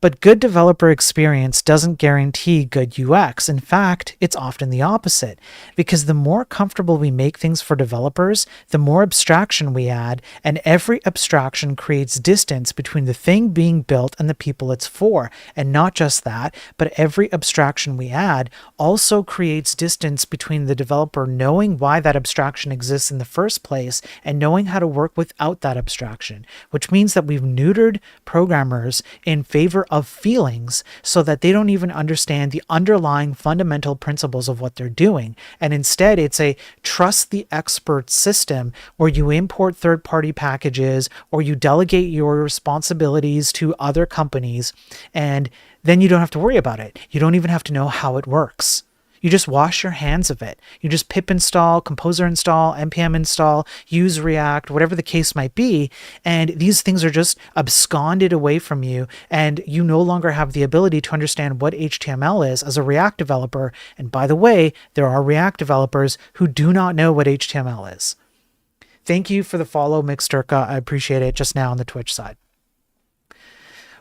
But good developer experience doesn't guarantee good UX. In fact, it's often the opposite, because the more comfortable we make things for developers, the more abstraction we add, and every abstraction creates distance between the thing being built and the people it's for. And not just that, but every abstraction we add also creates distance between the developer knowing why that abstraction exists in the first place and knowing how to work without that abstraction, which means that we've neutered programmers in favor of feelings so that they don't even understand the underlying fundamental principles of what they're doing. And instead, it's a trust the expert system where you import third-party packages or you delegate your responsibilities to other companies, and then you don't have to worry about it. You don't even have to know how it works. You just wash your hands of it. You just pip install, composer install, npm install, use React, whatever the case might be. And these things are just absconded away from you. And you no longer have the ability to understand what HTML is as a React developer. And by the way, there are React developers who do not know what HTML is. Thank you for the follow, Mixturka. I appreciate it just now on the Twitch side.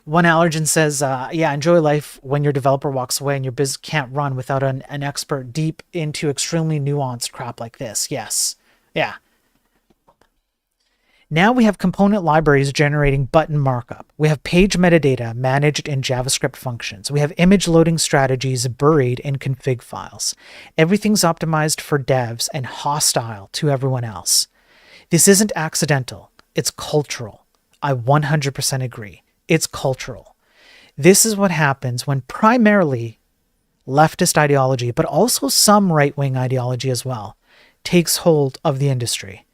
One allergen says, yeah, enjoy life when your developer walks away and your biz can't run without an expert deep into extremely nuanced crap like this. Yes. Yeah. Now we have component libraries generating button markup. We have page metadata managed in JavaScript functions. We have image loading strategies buried in config files. Everything's optimized for devs and hostile to everyone else. This isn't accidental. It's cultural. I 100% agree. It's cultural. This is what happens when primarily leftist ideology, but also some right-wing ideology as well, takes hold of the industry.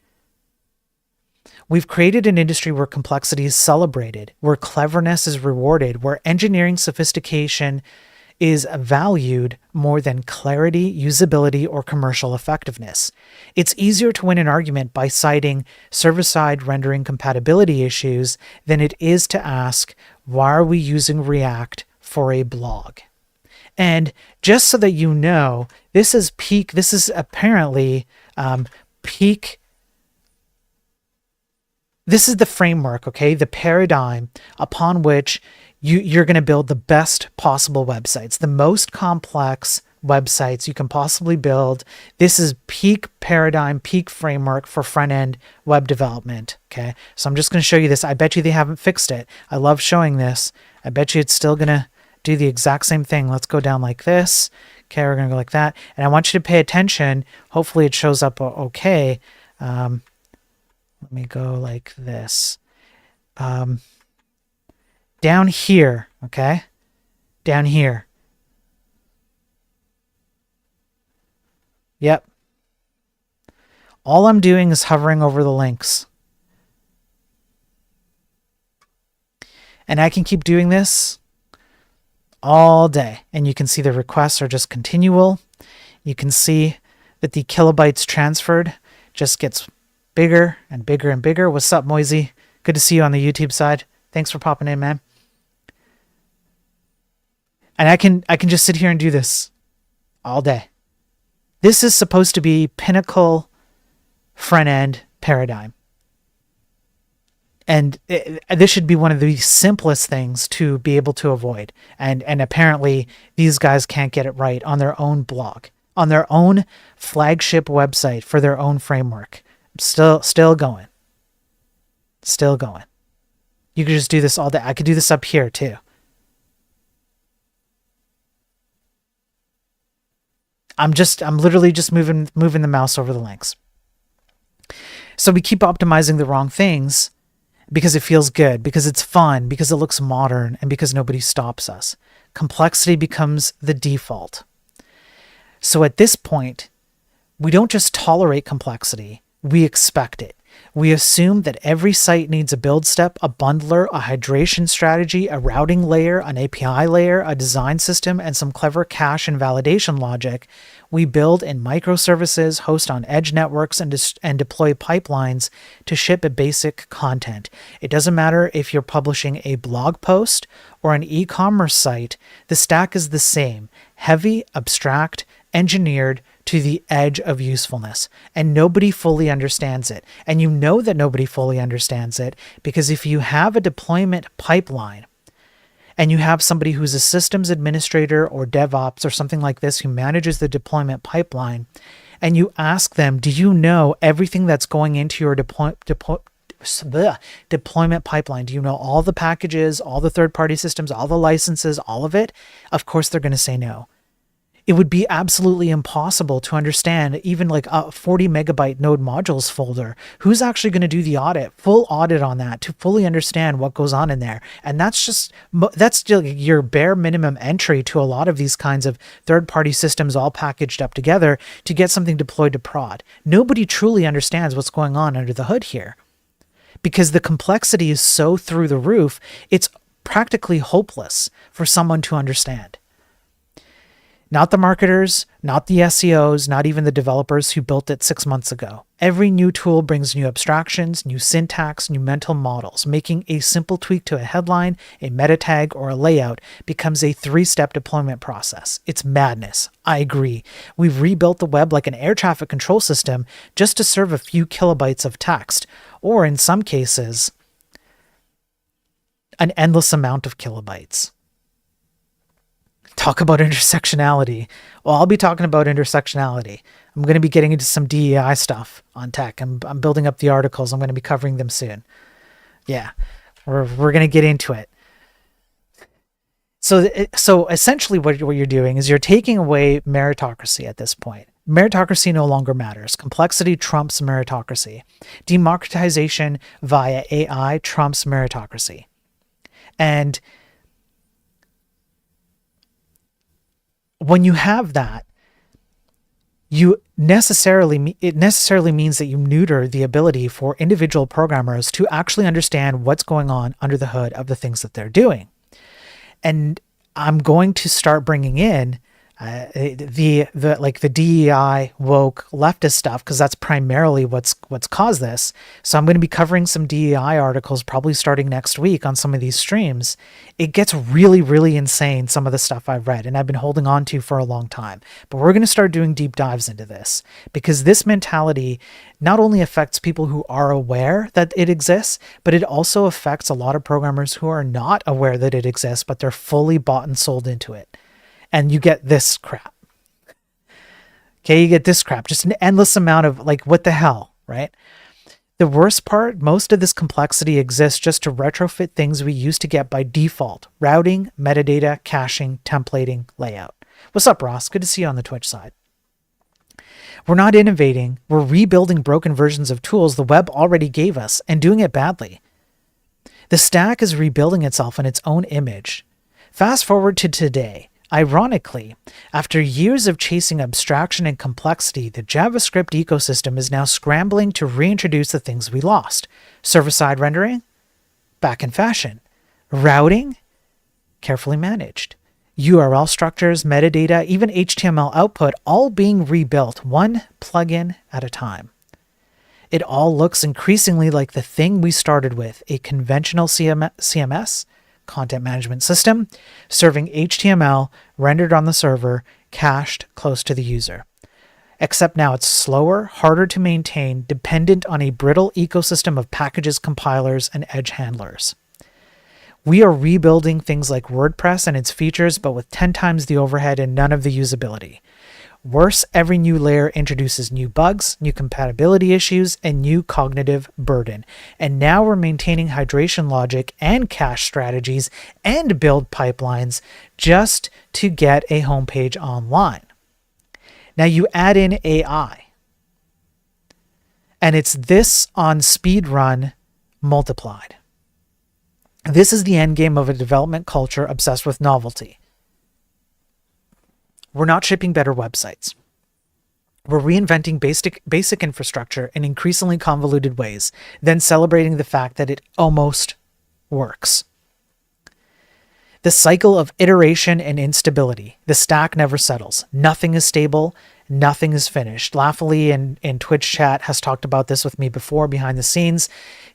We've created an industry where complexity is celebrated, where cleverness is rewarded, where engineering sophistication is valued more than clarity, usability, or commercial effectiveness. It's easier to win an argument by citing server-side rendering compatibility issues than it is to ask, why are we using React for a blog? And just so that you know, this is apparently peak. This is the framework, okay? The paradigm upon which you're going to build the best possible websites, the most complex websites you can possibly build. This is peak paradigm, peak framework for front-end web development, okay? So I'm just going to show you this. I bet you they haven't fixed it. I love showing this. I bet you it's still going to do the exact same thing. Let's go down like this. Okay, we're going to go like that. And I want you to pay attention. Hopefully it shows up okay. Let me go like this. Down here, okay? Down here. Yep. All I'm doing is hovering over the links. And I can keep doing this all day. And you can see the requests are just continual. You can see that the kilobytes transferred just gets bigger and bigger and bigger. What's up, Moisey? Good to see you on the YouTube side. Thanks for popping in, man. And I can just sit here and do this all day. This is supposed to be pinnacle front-end paradigm. And this should be one of the simplest things to be able to avoid. And apparently these guys can't get it right on their own blog, on their own flagship website for their own framework. Still going. Still going. You could just do this all day. I could do this up here too. I'm literally just moving the mouse over the links. So we keep optimizing the wrong things because it feels good, because it's fun, because it looks modern, and because nobody stops us. Complexity becomes the default. So at this point, we don't just tolerate complexity, we expect it. We assume that every site needs a build step, a bundler, a hydration strategy, a routing layer, an API layer, a design system, and some clever cache and validation logic. We build in microservices, host on edge networks, and deploy pipelines to ship a basic content. It doesn't matter if you're publishing a blog post or an e-commerce site, the stack is the same: heavy, abstract, engineered, to the edge of usefulness, and nobody fully understands it. And you know that nobody fully understands it because if you have a deployment pipeline and you have somebody who's a systems administrator or DevOps or something like this who manages the deployment pipeline, and you ask them, do you know everything that's going into your deployment pipeline? Do you know all the packages, all the third-party systems, all the licenses, all of it? Of course they're going to say no. It would be absolutely impossible to understand even like a 40 megabyte node modules folder. Who's actually going to do the full audit on that to fully understand what goes on in there? And that's your bare minimum entry to a lot of these kinds of third-party systems all packaged up together to get something deployed to prod. Nobody truly understands what's going on under the hood here because the complexity is so through the roof, it's practically hopeless for someone to understand. Not the marketers, not the SEOs, not even the developers who built it 6 months ago. Every new tool brings new abstractions, new syntax, new mental models, making a simple tweak to a headline, a meta tag, or a layout becomes a 3-step deployment process. It's madness. I agree. We've rebuilt the web like an air traffic control system just to serve a few kilobytes of text, or in some cases, an endless amount of kilobytes. Talk about intersectionality. Well, I'll be talking about intersectionality. I'm going to be getting into some DEI stuff on tech. I'm building up the articles. I'm going to be covering them soon. Yeah, we're going to get into it. So essentially what you're doing is you're taking away meritocracy at this point. Meritocracy no longer matters. Complexity trumps meritocracy. Democratization via AI trumps meritocracy. And when you have that, it necessarily means that you neuter the ability for individual programmers to actually understand what's going on under the hood of the things that they're doing. And I'm going to start bringing in the DEI woke leftist stuff because that's primarily what's caused this. So I'm going to be covering some DEI articles probably starting next week on some of these streams. It gets really, really insane, some of the stuff I've read and I've been holding on to for a long time. But we're going to start doing deep dives into this because this mentality not only affects people who are aware that it exists, but it also affects a lot of programmers who are not aware that it exists, but they're fully bought and sold into it. And you get this crap. Okay, you get this crap. Just an endless amount of like, what the hell, right? The worst part, most of this complexity exists just to retrofit things we used to get by default. Routing, metadata, caching, templating, layout. What's up, Ross? Good to see you on the Twitch side. We're not innovating. We're rebuilding broken versions of tools the web already gave us and doing it badly. The stack is rebuilding itself in its own image. Fast forward to today. Ironically, after years of chasing abstraction and complexity, the JavaScript ecosystem is now scrambling to reintroduce the things we lost. Server-side rendering? Back in fashion. Routing? Carefully managed. URL structures, metadata, even HTML output, all being rebuilt one plugin at a time. It all looks increasingly like the thing we started with, a conventional CMS, content management system, serving HTML, rendered on the server, cached close to the user. Except now it's slower, harder to maintain, dependent on a brittle ecosystem of packages, compilers, and edge handlers. We are rebuilding things like WordPress and its features, but with 10 times the overhead and none of the usability. Worse, every new layer introduces new bugs, new compatibility issues, and new cognitive burden. And now we're maintaining hydration logic and cache strategies and build pipelines just to get a homepage online. Now you add in AI, and it's this on speed run multiplied. This is the end game of a development culture obsessed with novelty. We're not shipping better websites. We're reinventing basic infrastructure in increasingly convoluted ways, then celebrating the fact that it almost works. The cycle of iteration and instability. The stack never settles. Nothing is stable. Nothing is finished. Laughably in Twitch chat has talked about this with me before behind the scenes.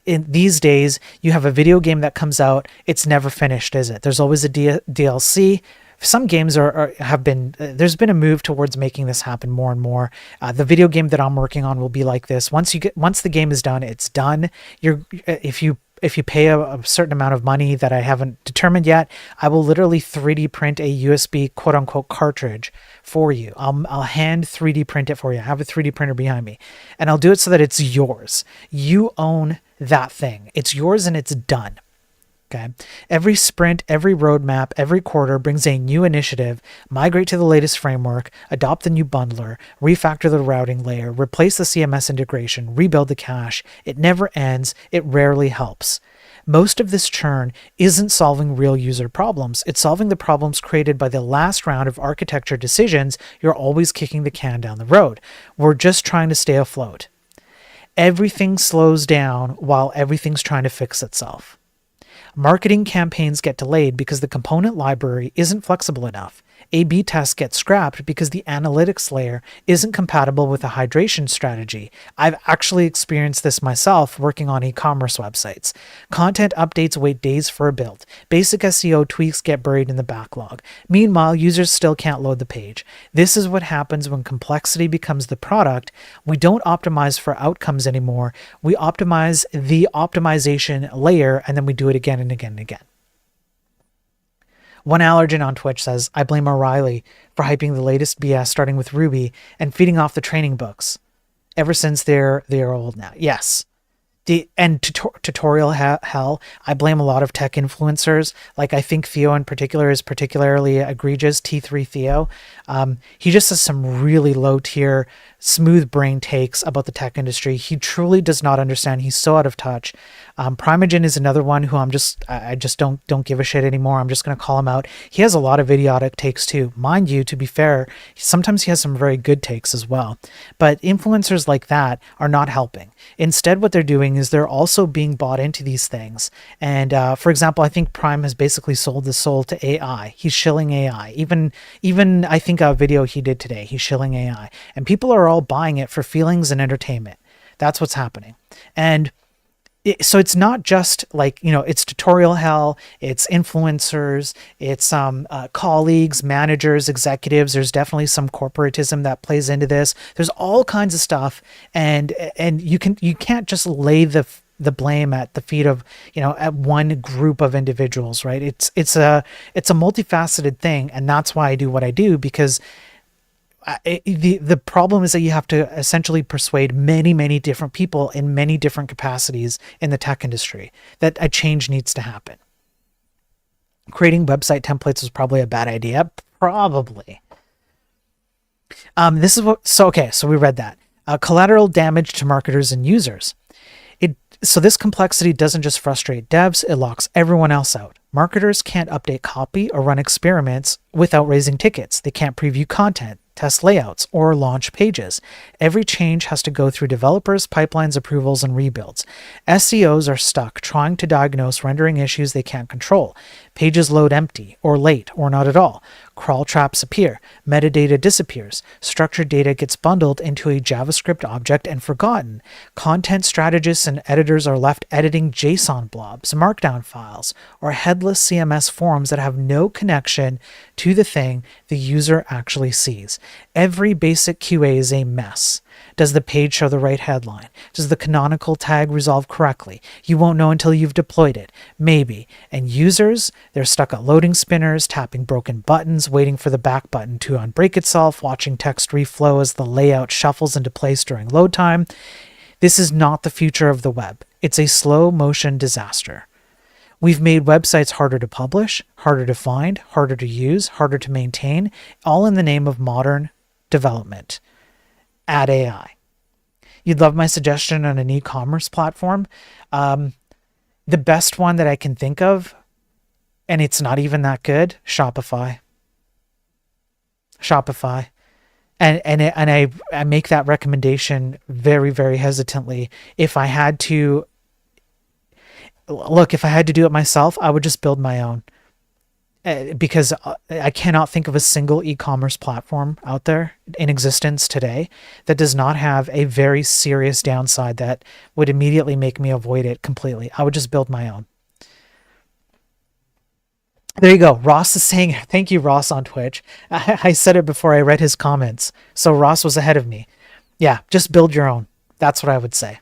In these days, you have a video game that comes out. It's never finished, is it? There's always a DLC. some games have been, there's been a move towards making this happen more and more. The video game that I'm working on will be like this. Once the game is done, it's done. If you pay a certain amount of money that I haven't determined yet, I will literally 3D print a USB quote unquote cartridge for you. I'll hand 3D print it for you. I have a 3D printer behind me, and I'll do it so that it's yours. You own that thing. It's yours and it's done. Okay. Every sprint, every roadmap, every quarter brings a new initiative. Migrate to the latest framework, adopt the new bundler, refactor the routing layer, replace the CMS integration, rebuild the cache. It never ends. It rarely helps. Most of this churn isn't solving real user problems. It's solving the problems created by the last round of architecture decisions. You're always kicking the can down the road. We're just trying to stay afloat. Everything slows down while everything's trying to fix itself. Marketing campaigns get delayed because the component library isn't flexible enough. A/B tests get scrapped because the analytics layer isn't compatible with a hydration strategy. I've actually experienced this myself working on e-commerce websites. Content updates wait days for a build. Basic SEO tweaks get buried in the backlog. Meanwhile, users still can't load the page. This is what happens when complexity becomes the product. We don't optimize for outcomes anymore. We optimize the optimization layer, and then we do it again and again and again. One allergen on Twitch says, I blame O'Reilly for hyping the latest BS starting with Ruby and feeding off the training books. Ever since they're old now. Yes. Tutorial hell, I blame a lot of tech influencers. Like, I think Theo in particular is particularly egregious, T3 Theo. He just has some really low tier, smooth brain takes about the tech industry. He truly does not understand. He's so out of touch. Primogen is another one who I just don't give a shit anymore. I'm just going to call him out. He has a lot of idiotic takes too. Mind you, to be fair, sometimes he has some very good takes as well. But influencers like that are not helping. Instead, what they're doing is they're also being bought into these things. And for example, I think Prime has basically sold his soul to AI. He's shilling AI. Even I think a video he did today, he's shilling AI. And people are all buying it for feelings and entertainment. That's what's happening. And so it's not just like, it's tutorial hell, it's influencers, it's colleagues, managers, executives. There's definitely some corporatism that plays into this. There's all kinds of stuff, and you can't just lay the blame at the feet of at one group of individuals, right? It's a multifaceted thing, and that's why I do what I do, because the problem is that you have to essentially persuade many different people in many different capacities in the tech industry that a change needs to happen. Creating website templates was probably a bad idea. Probably. So we read that. Collateral damage to marketers and users. So this complexity doesn't just frustrate devs, it locks everyone else out. Marketers can't update copy or run experiments without raising tickets. They can't preview content, test layouts, or launch pages. Every change has to go through developers, pipelines, approvals, and rebuilds. SEOs are stuck trying to diagnose rendering issues they can't control. Pages load empty, or late, or not at all. Crawl traps appear. Metadata disappears. Structured data gets bundled into a JavaScript object and forgotten. Content strategists and editors are left editing JSON blobs, markdown files, or headless CMS forms that have no connection to the thing the user actually sees. Every basic QA is a mess. Does the page show the right headline? Does the canonical tag resolve correctly? You won't know until you've deployed it. Maybe. And users, they're stuck at loading spinners, tapping broken buttons, waiting for the back button to unbreak itself, watching text reflow as the layout shuffles into place during load time. This is not the future of the web. It's a slow motion disaster. We've made websites harder to publish, harder to find, harder to use, harder to maintain, all in the name of modern development. Add AI. You'd love my suggestion on an e-commerce platform. The best one that I can think of, and it's not even that good, Shopify. And I make that recommendation very, very hesitantly. If I had to do it myself, I would just build my own. Because I cannot think of a single e-commerce platform out there in existence today that does not have a very serious downside that would immediately make me avoid it completely. I would just build my own. There you go. Ross is saying, thank you, Ross, on Twitch. I said it before I read his comments. So Ross was ahead of me. Yeah, just build your own. That's what I would say.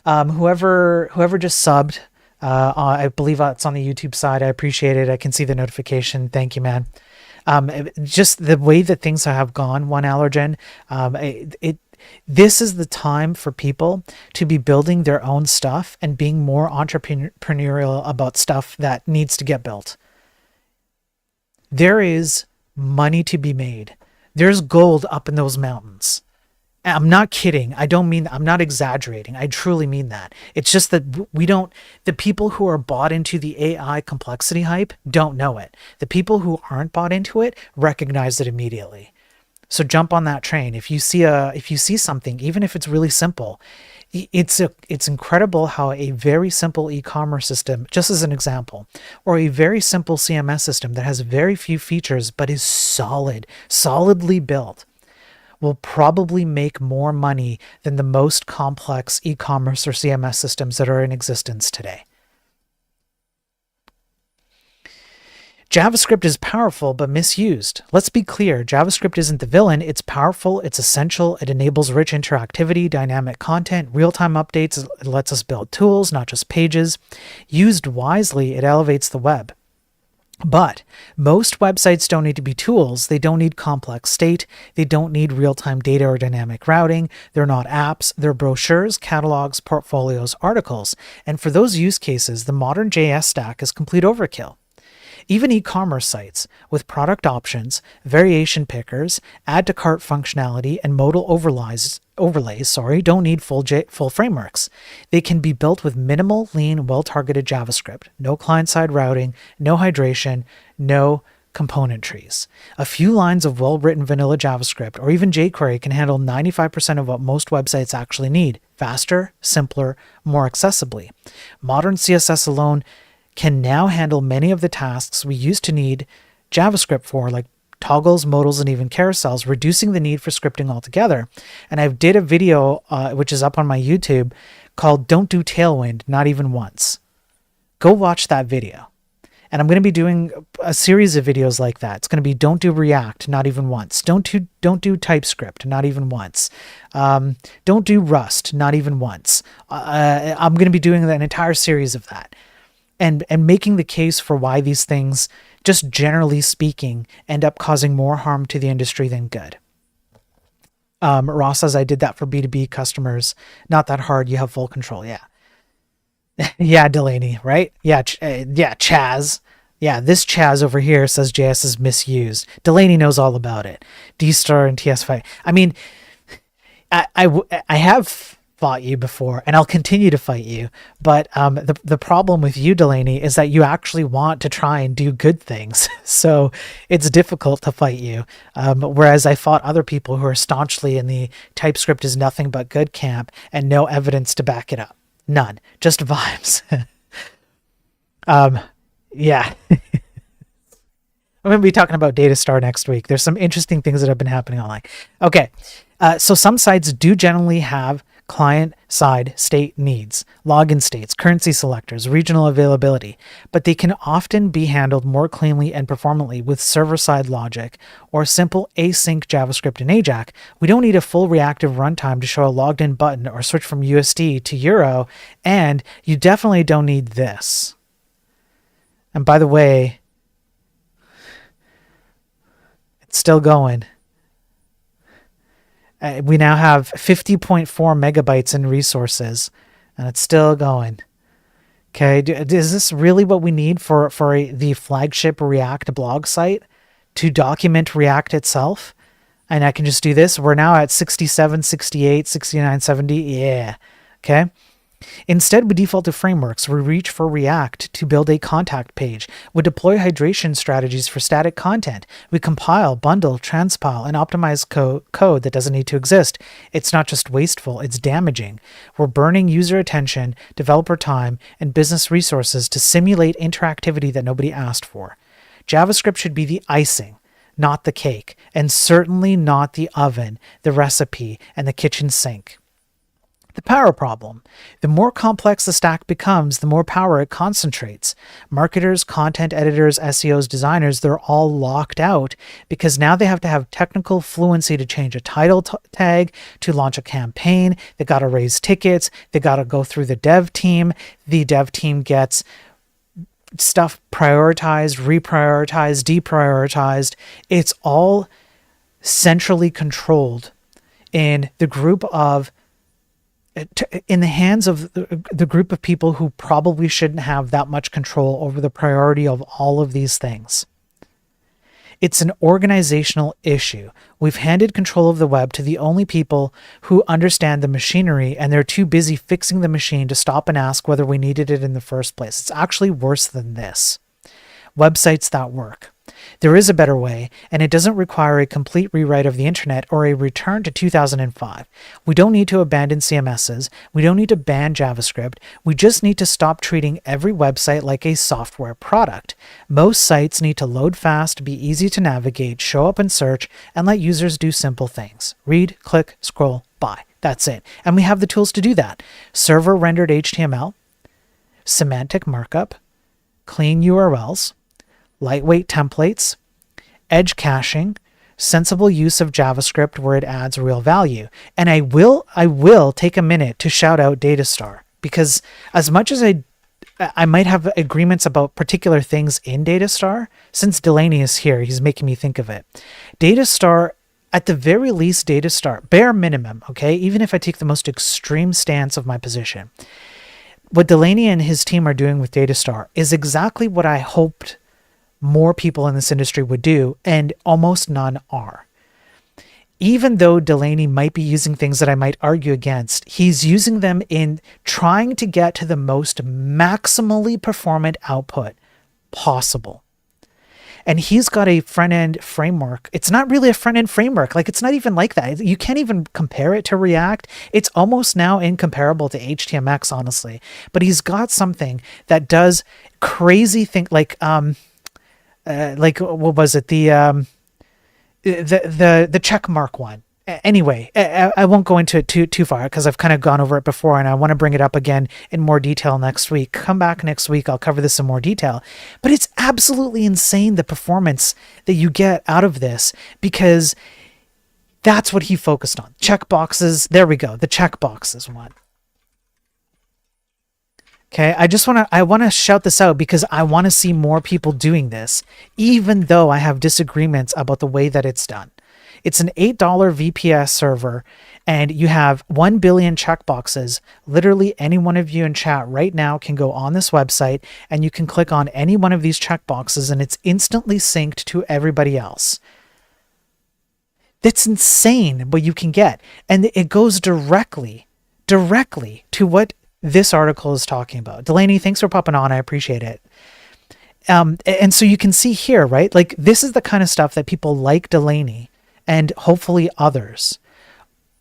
Whoever just subbed, I believe it's on the YouTube side. I appreciate it. I can see the notification. Thank you, man. Just the way that things have gone, One Allergen, this is the time for people to be building their own stuff and being more entrepreneurial about stuff that needs to get built. There is money to be made. There's gold up in those mountains. I'm not kidding. I'm not exaggerating. I truly mean that. It's just that the people who are bought into the AI complexity hype don't know it. The people who aren't bought into it recognize it immediately. So jump on that train. If you see something, even if it's really simple, it's incredible how a very simple e-commerce system, just as an example, or a very simple CMS system that has very few features but is solidly built, will probably make more money than the most complex e-commerce or CMS systems that are in existence today. JavaScript is powerful but misused. Let's be clear, JavaScript isn't the villain. It's powerful, it's essential, it enables rich interactivity, dynamic content, real-time updates, it lets us build tools, not just pages. Used wisely, it elevates the web. But most websites don't need to be tools. They don't need complex state. They don't need real-time data or dynamic routing. They're not apps. They're brochures, catalogs, portfolios, articles. And for those use cases, the modern JS stack is complete overkill. Even e-commerce sites with product options, variation pickers, add to cart functionality, and modal overlays don't need full frameworks. They can be built with minimal, lean, well-targeted JavaScript, no client-side routing, no hydration, no component trees. A few lines of well-written vanilla JavaScript or even jQuery can handle 95% of what most websites actually need: faster, simpler, more accessibly. Modern CSS alone can now handle many of the tasks we used to need JavaScript for, like toggles, modals, and even carousels, reducing the need for scripting altogether. And I did a video, which is up on my YouTube, called Don't Do Tailwind, Not Even Once. Go watch that video. And I'm going to be doing a series of videos like that. It's going to be Don't Do React, Not Even Once. Don't do TypeScript, Not Even Once. Don't do Rust, Not Even Once. I'm going to be doing an entire series of that. And making the case for why these things, just generally speaking, end up causing more harm to the industry than good. Ross says, I did that for B2B customers. Not that hard. You have full control. Yeah. Yeah, Delaney, right? Yeah, Chaz. Yeah, this Chaz over here says JS is misused. Delaney knows all about it. D-Star and TS5. I mean, I have fought you before, and I'll continue to fight you. But the problem with you, Delaney, is that you actually want to try and do good things. So it's difficult to fight you. Whereas I fought other people who are staunchly in the TypeScript is nothing but good camp and no evidence to back it up. None. Just vibes. Yeah. I'm going to be talking about DataStar next week. There's some interesting things that have been happening online. Okay. So some sites do generally have client-side state needs, login states, currency selectors, regional availability, but they can often be handled more cleanly and performantly with server-side logic or simple async JavaScript in AJAX. We don't need a full reactive runtime to show a logged-in button or switch from USD to Euro, and you definitely don't need this. And by the way, it's still going. We now have 50.4 megabytes in resources, and it's still going. Okay, is this really what we need for the flagship React blog site to document React itself? And I can just do this. We're now at 67, 68, 69, 70. Yeah. Okay. Instead, we default to frameworks. We reach for React to build a contact page. We deploy hydration strategies for static content. We compile, bundle, transpile, and optimize code that doesn't need to exist. It's not just wasteful, it's damaging. We're burning user attention, developer time, and business resources to simulate interactivity that nobody asked for. JavaScript should be the icing, not the cake, and certainly not the oven, the recipe, and the kitchen sink. The power problem. The more complex the stack becomes, the more power it concentrates. Marketers, content editors, SEOs, designers, they're all locked out because now they have to have technical fluency to change a title tag, to launch a campaign. They got to raise tickets. They got to go through the dev team. The dev team gets stuff prioritized, reprioritized, deprioritized. It's all centrally controlled in the group of in the hands of the group of people who probably shouldn't have that much control over the priority of all of these things. It's an organizational issue. We've handed control of the web to the only people who understand the machinery, and they're too busy fixing the machine to stop and ask whether we needed it in the first place. It's actually worse than this. Websites that work. There is a better way, and it doesn't require a complete rewrite of the internet or a return to 2005. We don't need to abandon CMSs. We don't need to ban JavaScript. We just need to stop treating every website like a software product. Most sites need to load fast, be easy to navigate, show up in search, and let users do simple things. Read, click, scroll, buy. That's it. And we have the tools to do that. Server-rendered HTML, semantic markup, clean URLs, lightweight templates, edge caching, sensible use of JavaScript where it adds real value. And I will take a minute to shout out Datastar, because as much as I might have agreements about particular things in Datastar, since Delaney is here, he's making me think of it. Datastar, at the very least, Datastar, bare minimum, okay, even if I take the most extreme stance of my position, what Delaney and his team are doing with Datastar is exactly what I hoped more people in this industry would do, and almost none are. Even though Delaney might be using things that I might argue against, he's using them in trying to get to the most maximally performant output possible. And he's got a front-end framework. It's not really a front-end framework. Like, it's not even like that. You can't even compare it to React. It's almost now incomparable to HTMX, honestly. But he's got something that does crazy things like what was it, the check mark one. Anyway, I won't go into it too far because I've kind of gone over it before, and I want to bring it up again in more detail next week. Come back next week, I'll cover this in more detail. But it's absolutely insane, the performance that you get out of this, because that's what he focused on. Check boxes. There we go. The check boxes one. Okay, I want to shout this out because I want to see more people doing this, even though I have disagreements about the way that it's done. It's an $8 VPS server, and you have 1 billion checkboxes. Literally any one of you in chat right now can go on this website, and you can click on any one of these checkboxes, and it's instantly synced to everybody else. That's insane what you can get. And it goes directly to what this article is talking about. Delaney, thanks for popping on. I appreciate it. And so you can see here, right? Like, this is the kind of stuff that people like Delaney and hopefully others.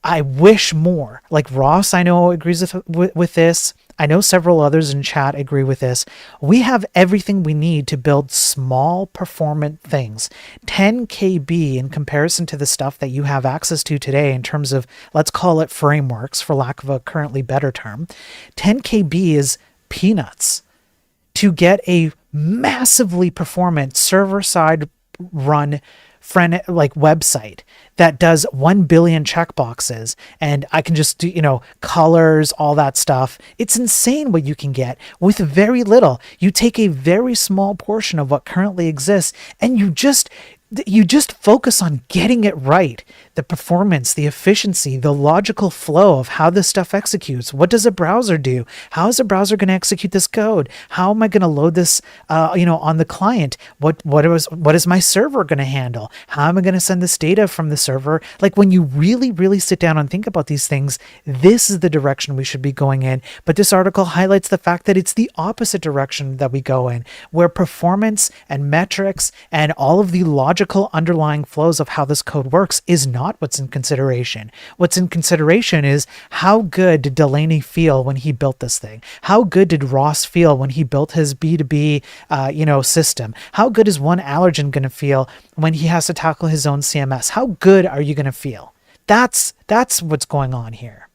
I wish more. Like Ross, I know, agrees with this. I know several others in chat agree with this. We have everything we need to build small, performant things. 10 KB in comparison to the stuff that you have access to today in terms of, let's call it frameworks, for lack of a currently better term. 10 KB is peanuts to get a massively performant server-side run website that does 1 billion checkboxes, and I can just do, colors, all that stuff. It's insane what you can get with very little. You take a very small portion of what currently exists, and you just focus on getting it right. The performance, the efficiency, the logical flow of how this stuff executes. What does a browser do? How is a browser going to execute this code? How am I going to load this, on the client? What is my server going to handle? How am I going to send this data from the server? Like, when you really, really sit down and think about these things, this is the direction we should be going in. But this article highlights the fact that it's the opposite direction that we go in, where performance and metrics and all of the logical underlying flows of how this code works is not what's in consideration. What's in consideration is, how good did Delaney feel when he built this thing? How good did Ross feel when he built his B2B, system? How good is one allergen going to feel when he has to tackle his own CMS? How good are you going to feel? That's what's going on here.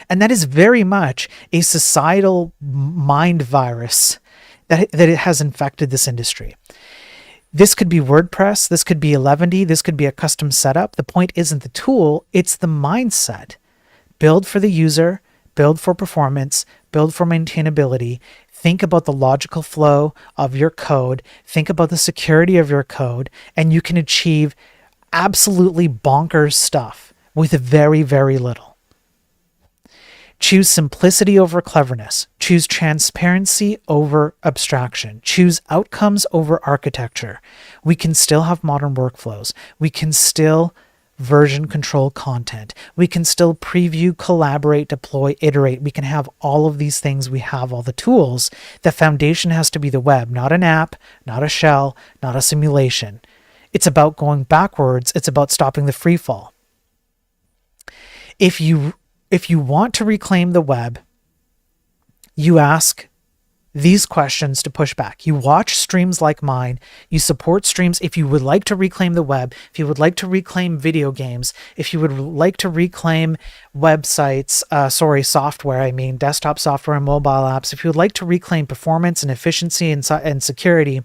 And that is very much a societal mind virus that it has infected this industry. This could be WordPress, this could be Eleventy, this could be a custom setup. The point isn't the tool, it's the mindset. Build for the user, build for performance, build for maintainability. Think about the logical flow of your code, think about the security of your code, and you can achieve absolutely bonkers stuff with very, very little. Choose simplicity over cleverness. Choose transparency over abstraction. Choose outcomes over architecture. We can still have modern workflows. We can still version control content. We can still preview, collaborate, deploy, iterate. We can have all of these things. We have all the tools. The foundation has to be the web, not an app, not a shell, not a simulation. It's about going backwards. It's about stopping the free fall. If you want to reclaim the web, you ask these questions to push back. You watch streams like mine. You support streams. If you would like to reclaim the web, if you would like to reclaim video games, if you would like to reclaim websites, software, desktop software and mobile apps, if you would like to reclaim performance and efficiency and security,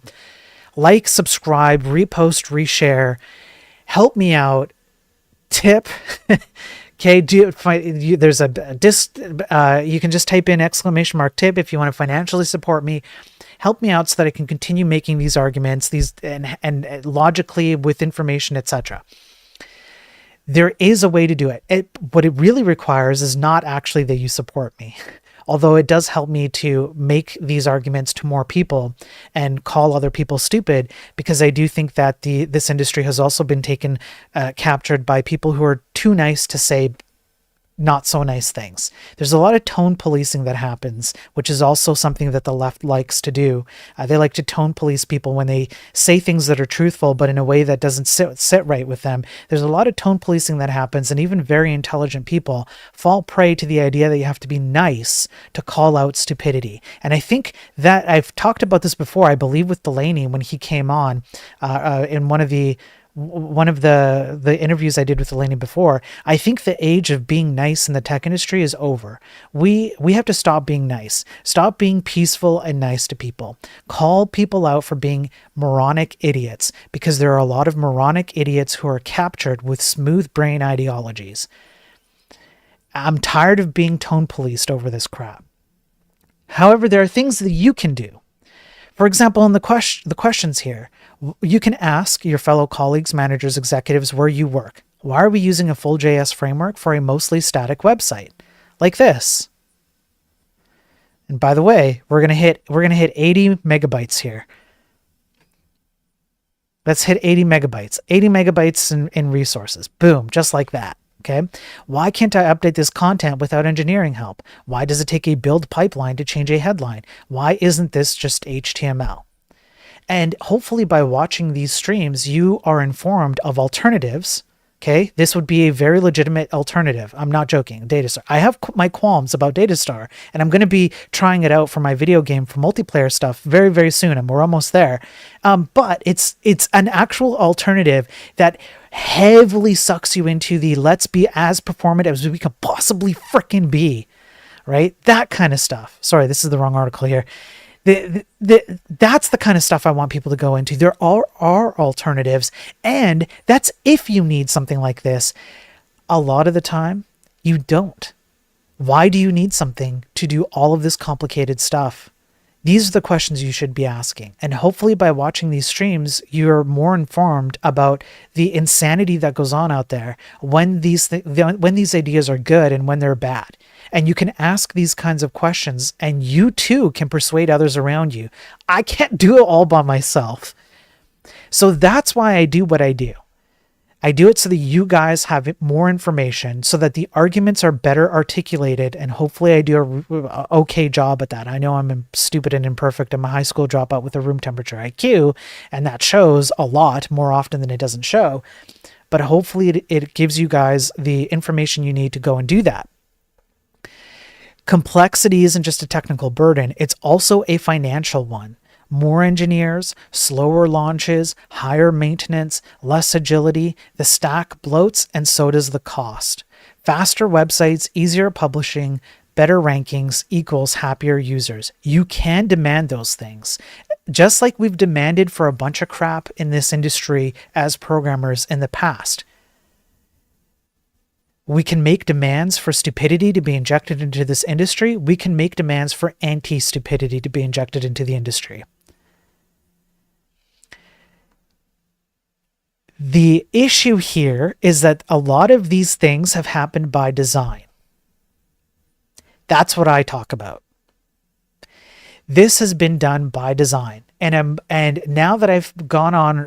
like, subscribe, repost, reshare, help me out, tip. Okay, there's you can just type in !tip if you want to financially support me. Help me out so that I can continue making these arguments, and logically with information, etc. There is a way to do it. What it really requires is not actually that you support me, although it does help me to make these arguments to more people and call other people stupid, because I do think that this industry has also been captured by people who are too nice to say not so nice things. There's a lot of tone policing that happens, which is also something that the left likes to do. They like to tone police people when they say things that are truthful, but in a way that doesn't sit right with them. There's a lot of tone policing that happens, and even very intelligent people fall prey to the idea that you have to be nice to call out stupidity. And I think that I've talked about this before, I believe with Delaney when he came on in one of the interviews I did with Delaney before. I think the age of being nice in the tech industry is over. We have to stop being nice. Stop being peaceful and nice to people. Call people out for being moronic idiots, because there are a lot of moronic idiots who are captured with smooth brain ideologies. I'm tired of being tone policed over this crap. However, there are things that you can do. For example, in the questions here, you can ask your fellow colleagues, managers, executives where you work, why are we using a full JS framework for a mostly static website like this? And by the way, we're gonna hit 80 megabytes here. Let's hit 80 megabytes. 80 megabytes in resources. Boom, just like that. Okay. Why can't I update this content without engineering help? Why does it take a build pipeline to change a headline? Why isn't this just HTML? And hopefully by watching these streams, you are informed of alternatives. Okay, this would be a very legitimate alternative. I'm not joking. Datastar. I have my qualms about Datastar, and I'm going to be trying it out for my video game for multiplayer stuff very, very soon, and we're almost there. But it's an actual alternative that heavily sucks you into the let's be as performant as we could possibly frickin' be, right? That kind of stuff. Sorry, this is the wrong article here. That's the kind of stuff I want people to go into. There are alternatives, and that's if you need something like this. A lot of the time, you don't. Why do you need something to do all of this complicated stuff? These are the questions you should be asking. And hopefully by watching these streams, you're more informed about the insanity that goes on out there when these ideas are good and when they're bad. And you can ask these kinds of questions, and you too can persuade others around you. I can't do it all by myself. So that's why I do what I do. I do it so that you guys have more information, so that the arguments are better articulated, and hopefully I do a okay job at that. I know I'm stupid and imperfect. I'm a high school dropout with a room temperature IQ, and that shows a lot more often than it doesn't show. But hopefully it gives you guys the information you need to go and do that. Complexity isn't just a technical burden, it's also a financial one. More engineers, slower launches, higher maintenance, less agility, the stack bloats, and so does the cost. Faster websites, easier publishing, better rankings equals happier users. You can demand those things. Just like we've demanded for a bunch of crap in this industry as programmers in the past. We can make demands for stupidity to be injected into this industry. We can make demands for anti-stupidity to be injected into the industry. The issue here is that a lot of these things have happened by design. That's what I talk about. This has been done by design. And now that I've gone on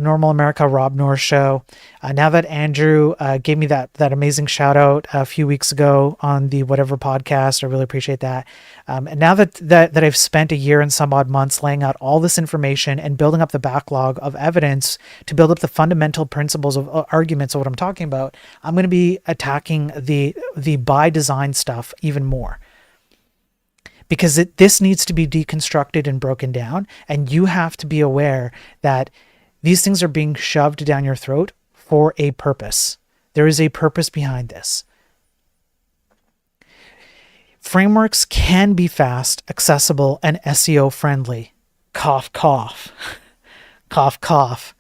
Normal America Rob Noor show, now that Andrew gave me that amazing shout out a few weeks ago on the whatever podcast, I really appreciate that. And now that I've spent a year and some odd months laying out all this information and building up the backlog of evidence to build up the fundamental principles of arguments of what I'm talking about, I'm going to be attacking the by design stuff even more. Because this needs to be deconstructed and broken down, and you have to be aware that these things are being shoved down your throat for a purpose. There is a purpose behind this. Frameworks can be fast, accessible, and SEO friendly. Cough, cough. Cough, cough.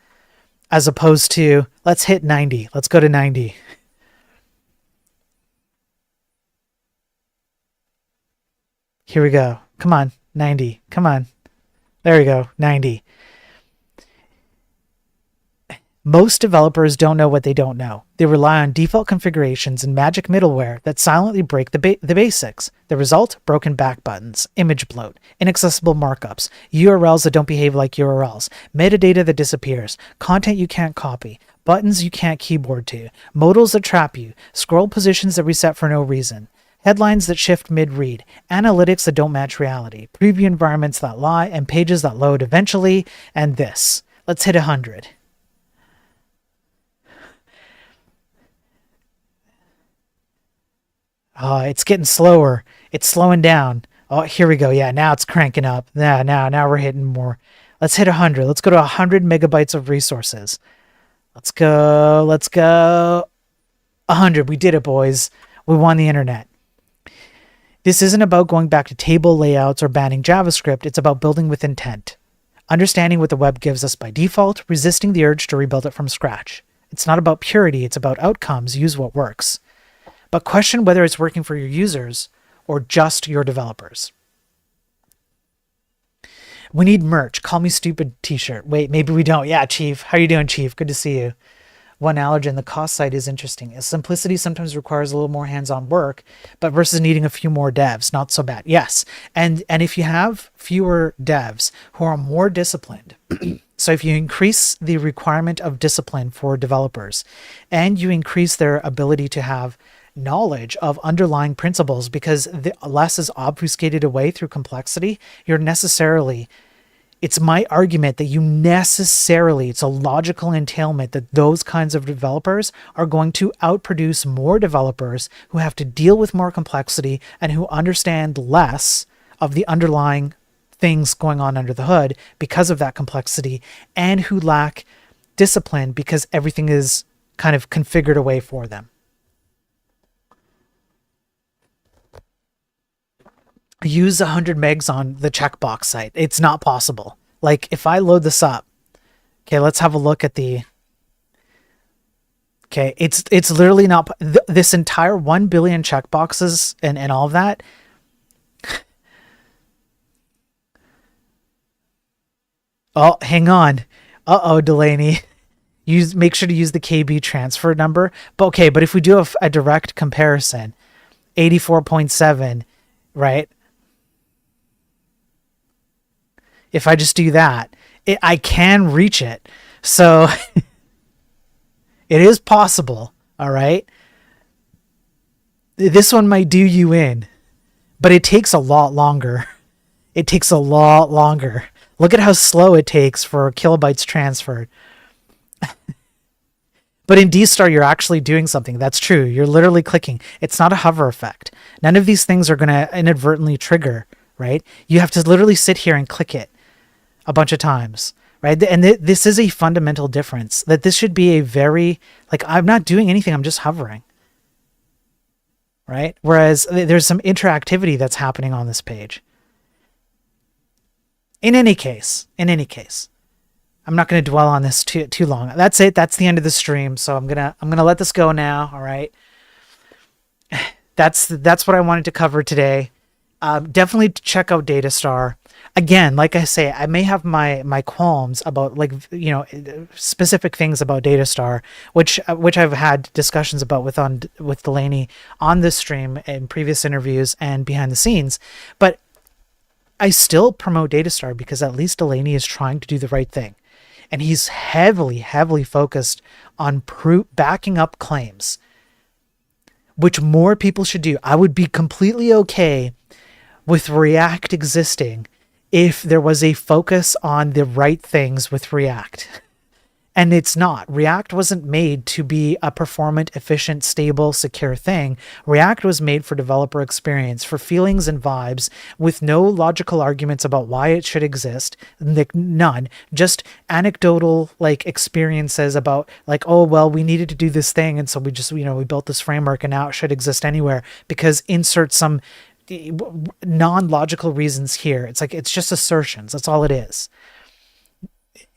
As opposed to, let's hit 90. Let's go to 90. Here we go. Come on, 90. Come on. There we go, 90. Most developers don't know what they don't know. They rely on default configurations and magic middleware that silently break the basics. The result? Broken back buttons, image bloat, inaccessible markups, URLs that don't behave like URLs, metadata that disappears, content you can't copy, buttons you can't keyboard to, modals that trap you, scroll positions that reset for no reason, headlines that shift mid-read, analytics that don't match reality, preview environments that lie, and pages that load eventually, and this. Let's hit 100. It's getting slower. It's slowing down. Oh, here we go. Yeah, now it's cranking up. Now we're hitting more. Let's hit 100. Let's go to 100 megabytes of resources. Let's go. 100. We did it, boys. We won the internet. This isn't about going back to table layouts or banning JavaScript. It's about building with intent. Understanding what the web gives us by default, resisting the urge to rebuild it from scratch. It's not about purity. It's about outcomes. Use what works. But question whether it's working for your users or just your developers. We need merch. Call me stupid t-shirt. Wait, maybe we don't. Yeah, Chief. How are you doing, Chief? Good to see you. One allergen, the cost side is interesting. As simplicity sometimes requires a little more hands-on work, but versus needing a few more devs, not so bad. Yes. And if you have fewer devs who are more disciplined, so if you increase the requirement of discipline for developers and you increase their ability to have knowledge of underlying principles, because the less is obfuscated away through complexity, it's my argument that it's a logical entailment that those kinds of developers are going to outproduce more developers who have to deal with more complexity and who understand less of the underlying things going on under the hood because of that complexity, and who lack discipline because everything is kind of configured away for them. Use 100 megs on the checkbox site. It's not possible. Like, if I load this up, okay, let's have a look at it's literally not, this entire 1 billion checkboxes and all of that. Oh, hang on. Uh-oh, Delaney. Make sure to use the KB transfer number. But if we do a direct comparison, 84.7, right? If I just do that, I can reach it. So it is possible. All right. This one might do you in, but it takes a lot longer. It takes a lot longer. Look at how slow it takes for kilobytes transferred. But in D-Star, you're actually doing something. That's true. You're literally clicking. It's not a hover effect. None of these things are going to inadvertently trigger, right? You have to literally sit here and click it a bunch of times, right? And this is a fundamental difference, that this should be a very, I'm not doing anything. I'm just hovering. right? Whereas there's some interactivity that's happening on this page. In any case, I'm not going to dwell on this too long. That's it. That's the end of the stream. So I'm gonna let this go now. All right. That's what I wanted to cover today. Definitely check out Datastar. Again, like I say, I may have my qualms about, like, you know, specific things about Datastar, which I've had discussions about with Delaney on this stream in previous interviews and behind the scenes. But I still promote Datastar because at least Delaney is trying to do the right thing, and he's heavily focused on backing up claims, which more people should do. I would be completely okay with React existing if there was a focus on the right things with React. And it's not. React wasn't made to be a performant, efficient, stable, secure thing. React was made for developer experience, for feelings and vibes, with no logical arguments about why it should exist. None. Just anecdotal, like, experiences about, like, oh, well, we needed to do this thing, and so we just, you know, we built this framework, and now it should exist anywhere because insert some non-logical reasons here. It's like, it's just assertions. That's all it is.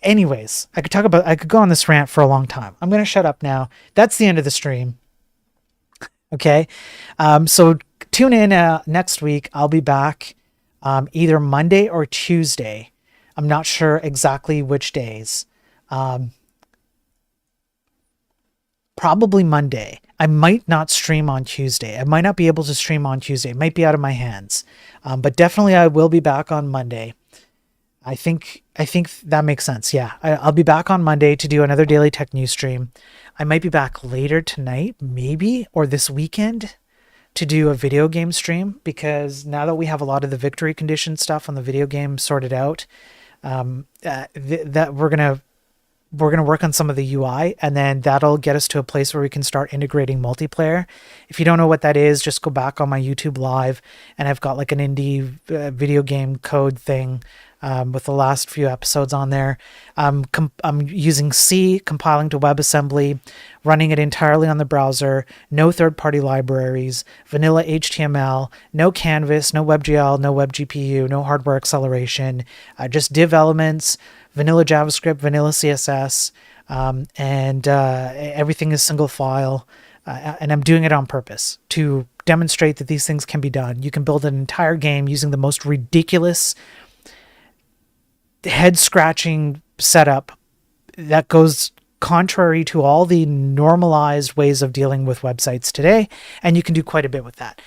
Anyways, I could go on this rant for a long time. I'm going to shut up now. That's the end of the stream. Okay. So tune in next week. I'll be back either Monday or Tuesday. I'm not sure exactly which days. Probably Monday. I might not stream on Tuesday. I might not be able to stream on Tuesday. It might be out of my hands. But definitely I will be back on Monday. I think that makes sense. Yeah, I'll be back on Monday to do another Daily Tech News stream. I might be back later tonight, maybe, or this weekend to do a video game stream, because now that we have a lot of the victory condition stuff on the video game sorted out, that we're gonna work on some of the UI, and then that'll get us to a place where we can start integrating multiplayer. If you don't know what that is, just go back on my YouTube live, and I've got like an indie video game code thing with the last few episodes on there. I'm using C, compiling to WebAssembly, running it entirely on the browser, no third-party libraries, vanilla HTML, no Canvas, no WebGL, no WebGPU, no hardware acceleration, just div elements, vanilla JavaScript, vanilla CSS, and everything is single file. And I'm doing it on purpose to demonstrate that these things can be done. You can build an entire game using the most ridiculous, head-scratching setup that goes contrary to all the normalized ways of dealing with websites today, and you can do quite a bit with that.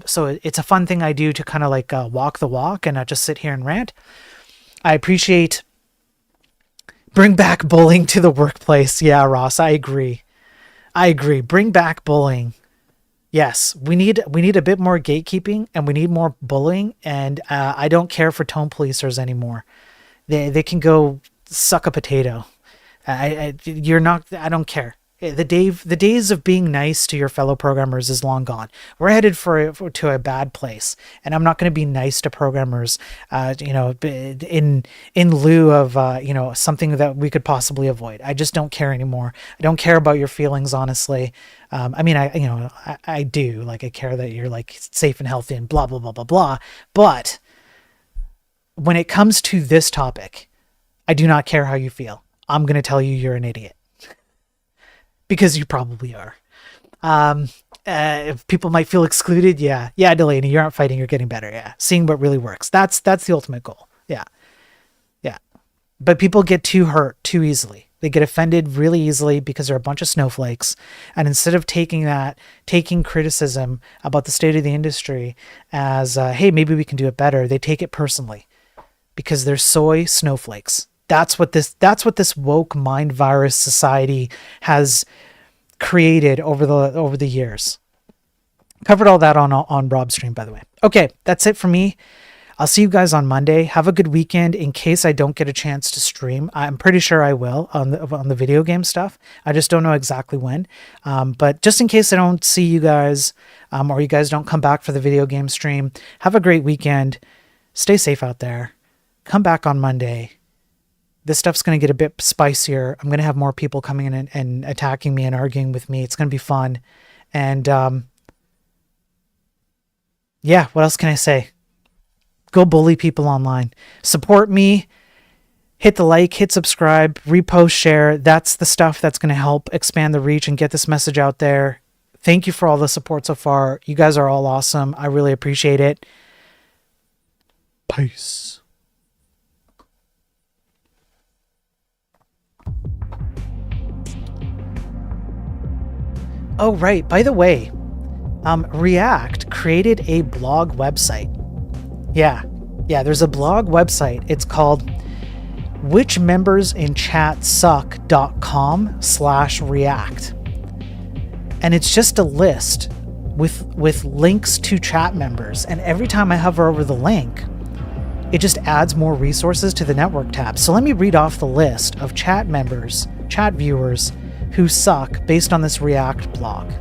So it's a fun thing I do to kind of like walk the walk and not just sit here and rant. I appreciate bring back bullying to the workplace. Yeah, Ross, I agree. Bring back bullying. Yes, we need a bit more gatekeeping, and we need more bullying, and I don't care for tone policers anymore. They can go suck a potato. I don't care. The days of being nice to your fellow programmers is long gone. We're headed to a bad place, and I'm not going to be nice to programmers, in lieu of something that we could possibly avoid. I just don't care anymore. I don't care about your feelings, honestly. I do. Like, I care that you're like safe and healthy and blah blah blah blah blah. But when it comes to this topic, I do not care how you feel. I'm going to tell you you're an idiot. Because you probably are. If people might feel excluded, yeah, Delaney, you aren't fighting, you're getting better. Yeah, seeing what really works. That's the ultimate goal. Yeah. But people get too hurt too easily. They get offended really easily because they're a bunch of snowflakes. And instead of taking criticism about the state of the industry as, hey, maybe we can do it better, they take it personally because they're soy snowflakes. That's what this woke mind virus society has created over the years. Covered all that on Rob's stream, by the way. Okay, that's it for me. I'll see you guys on Monday. Have a good weekend. In case I don't get a chance to stream, I'm pretty sure I will on the video game stuff. I just don't know exactly when. But just in case I don't see you guys, or you guys don't come back for the video game stream, have a great weekend. Stay safe out there. Come back on Monday. This stuff's going to get a bit spicier. I'm going to have more people coming in and attacking me and arguing with me. It's going to be fun. And yeah, what else can I say? Go bully people online. Support me. Hit the like, hit subscribe, repost, share. That's the stuff that's going to help expand the reach and get this message out there. Thank you for all the support so far. You guys are all awesome. I really appreciate it. Peace. Oh, right. By the way, React created a blog website. Yeah, there's a blog website. It's called whichmembersinChatSuck.com/react. And it's just a list with links to chat members. And every time I hover over the link, it just adds more resources to the network tab. So let me read off the list of chat members, chat viewers who suck based on this React blog.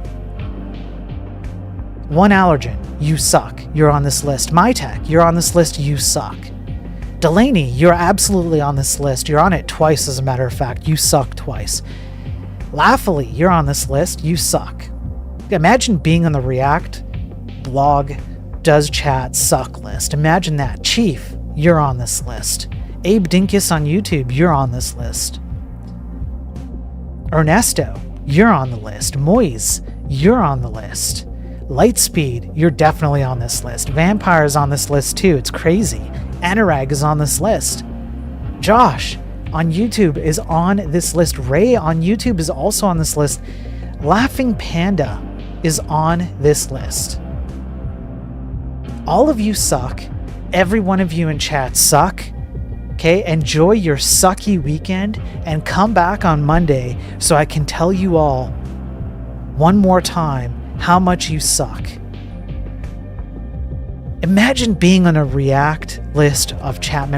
One Allergen, you suck. You're on this list. MyTech, you're on this list. You suck. Delaney, you're absolutely on this list. You're on it twice, as a matter of fact. You suck twice. Laughily, you're on this list. You suck. Imagine being on the React blog does chat suck list. Imagine that. Chief, you're on this list. Abe Dinkus on YouTube, you're on this list. Ernesto, you're on the list. Moise, you're on the list. Lightspeed, you're definitely on this list. Vampire's on this list too. It's crazy. Anurag is on this list. Josh on YouTube is on this list. Ray on YouTube is also on this list. Laughing Panda is on this list. All of you suck. Every one of you in chat suck. Okay, enjoy your sucky weekend and come back on Monday so I can tell you all one more time how much you suck. Imagine being on a React list of chat members.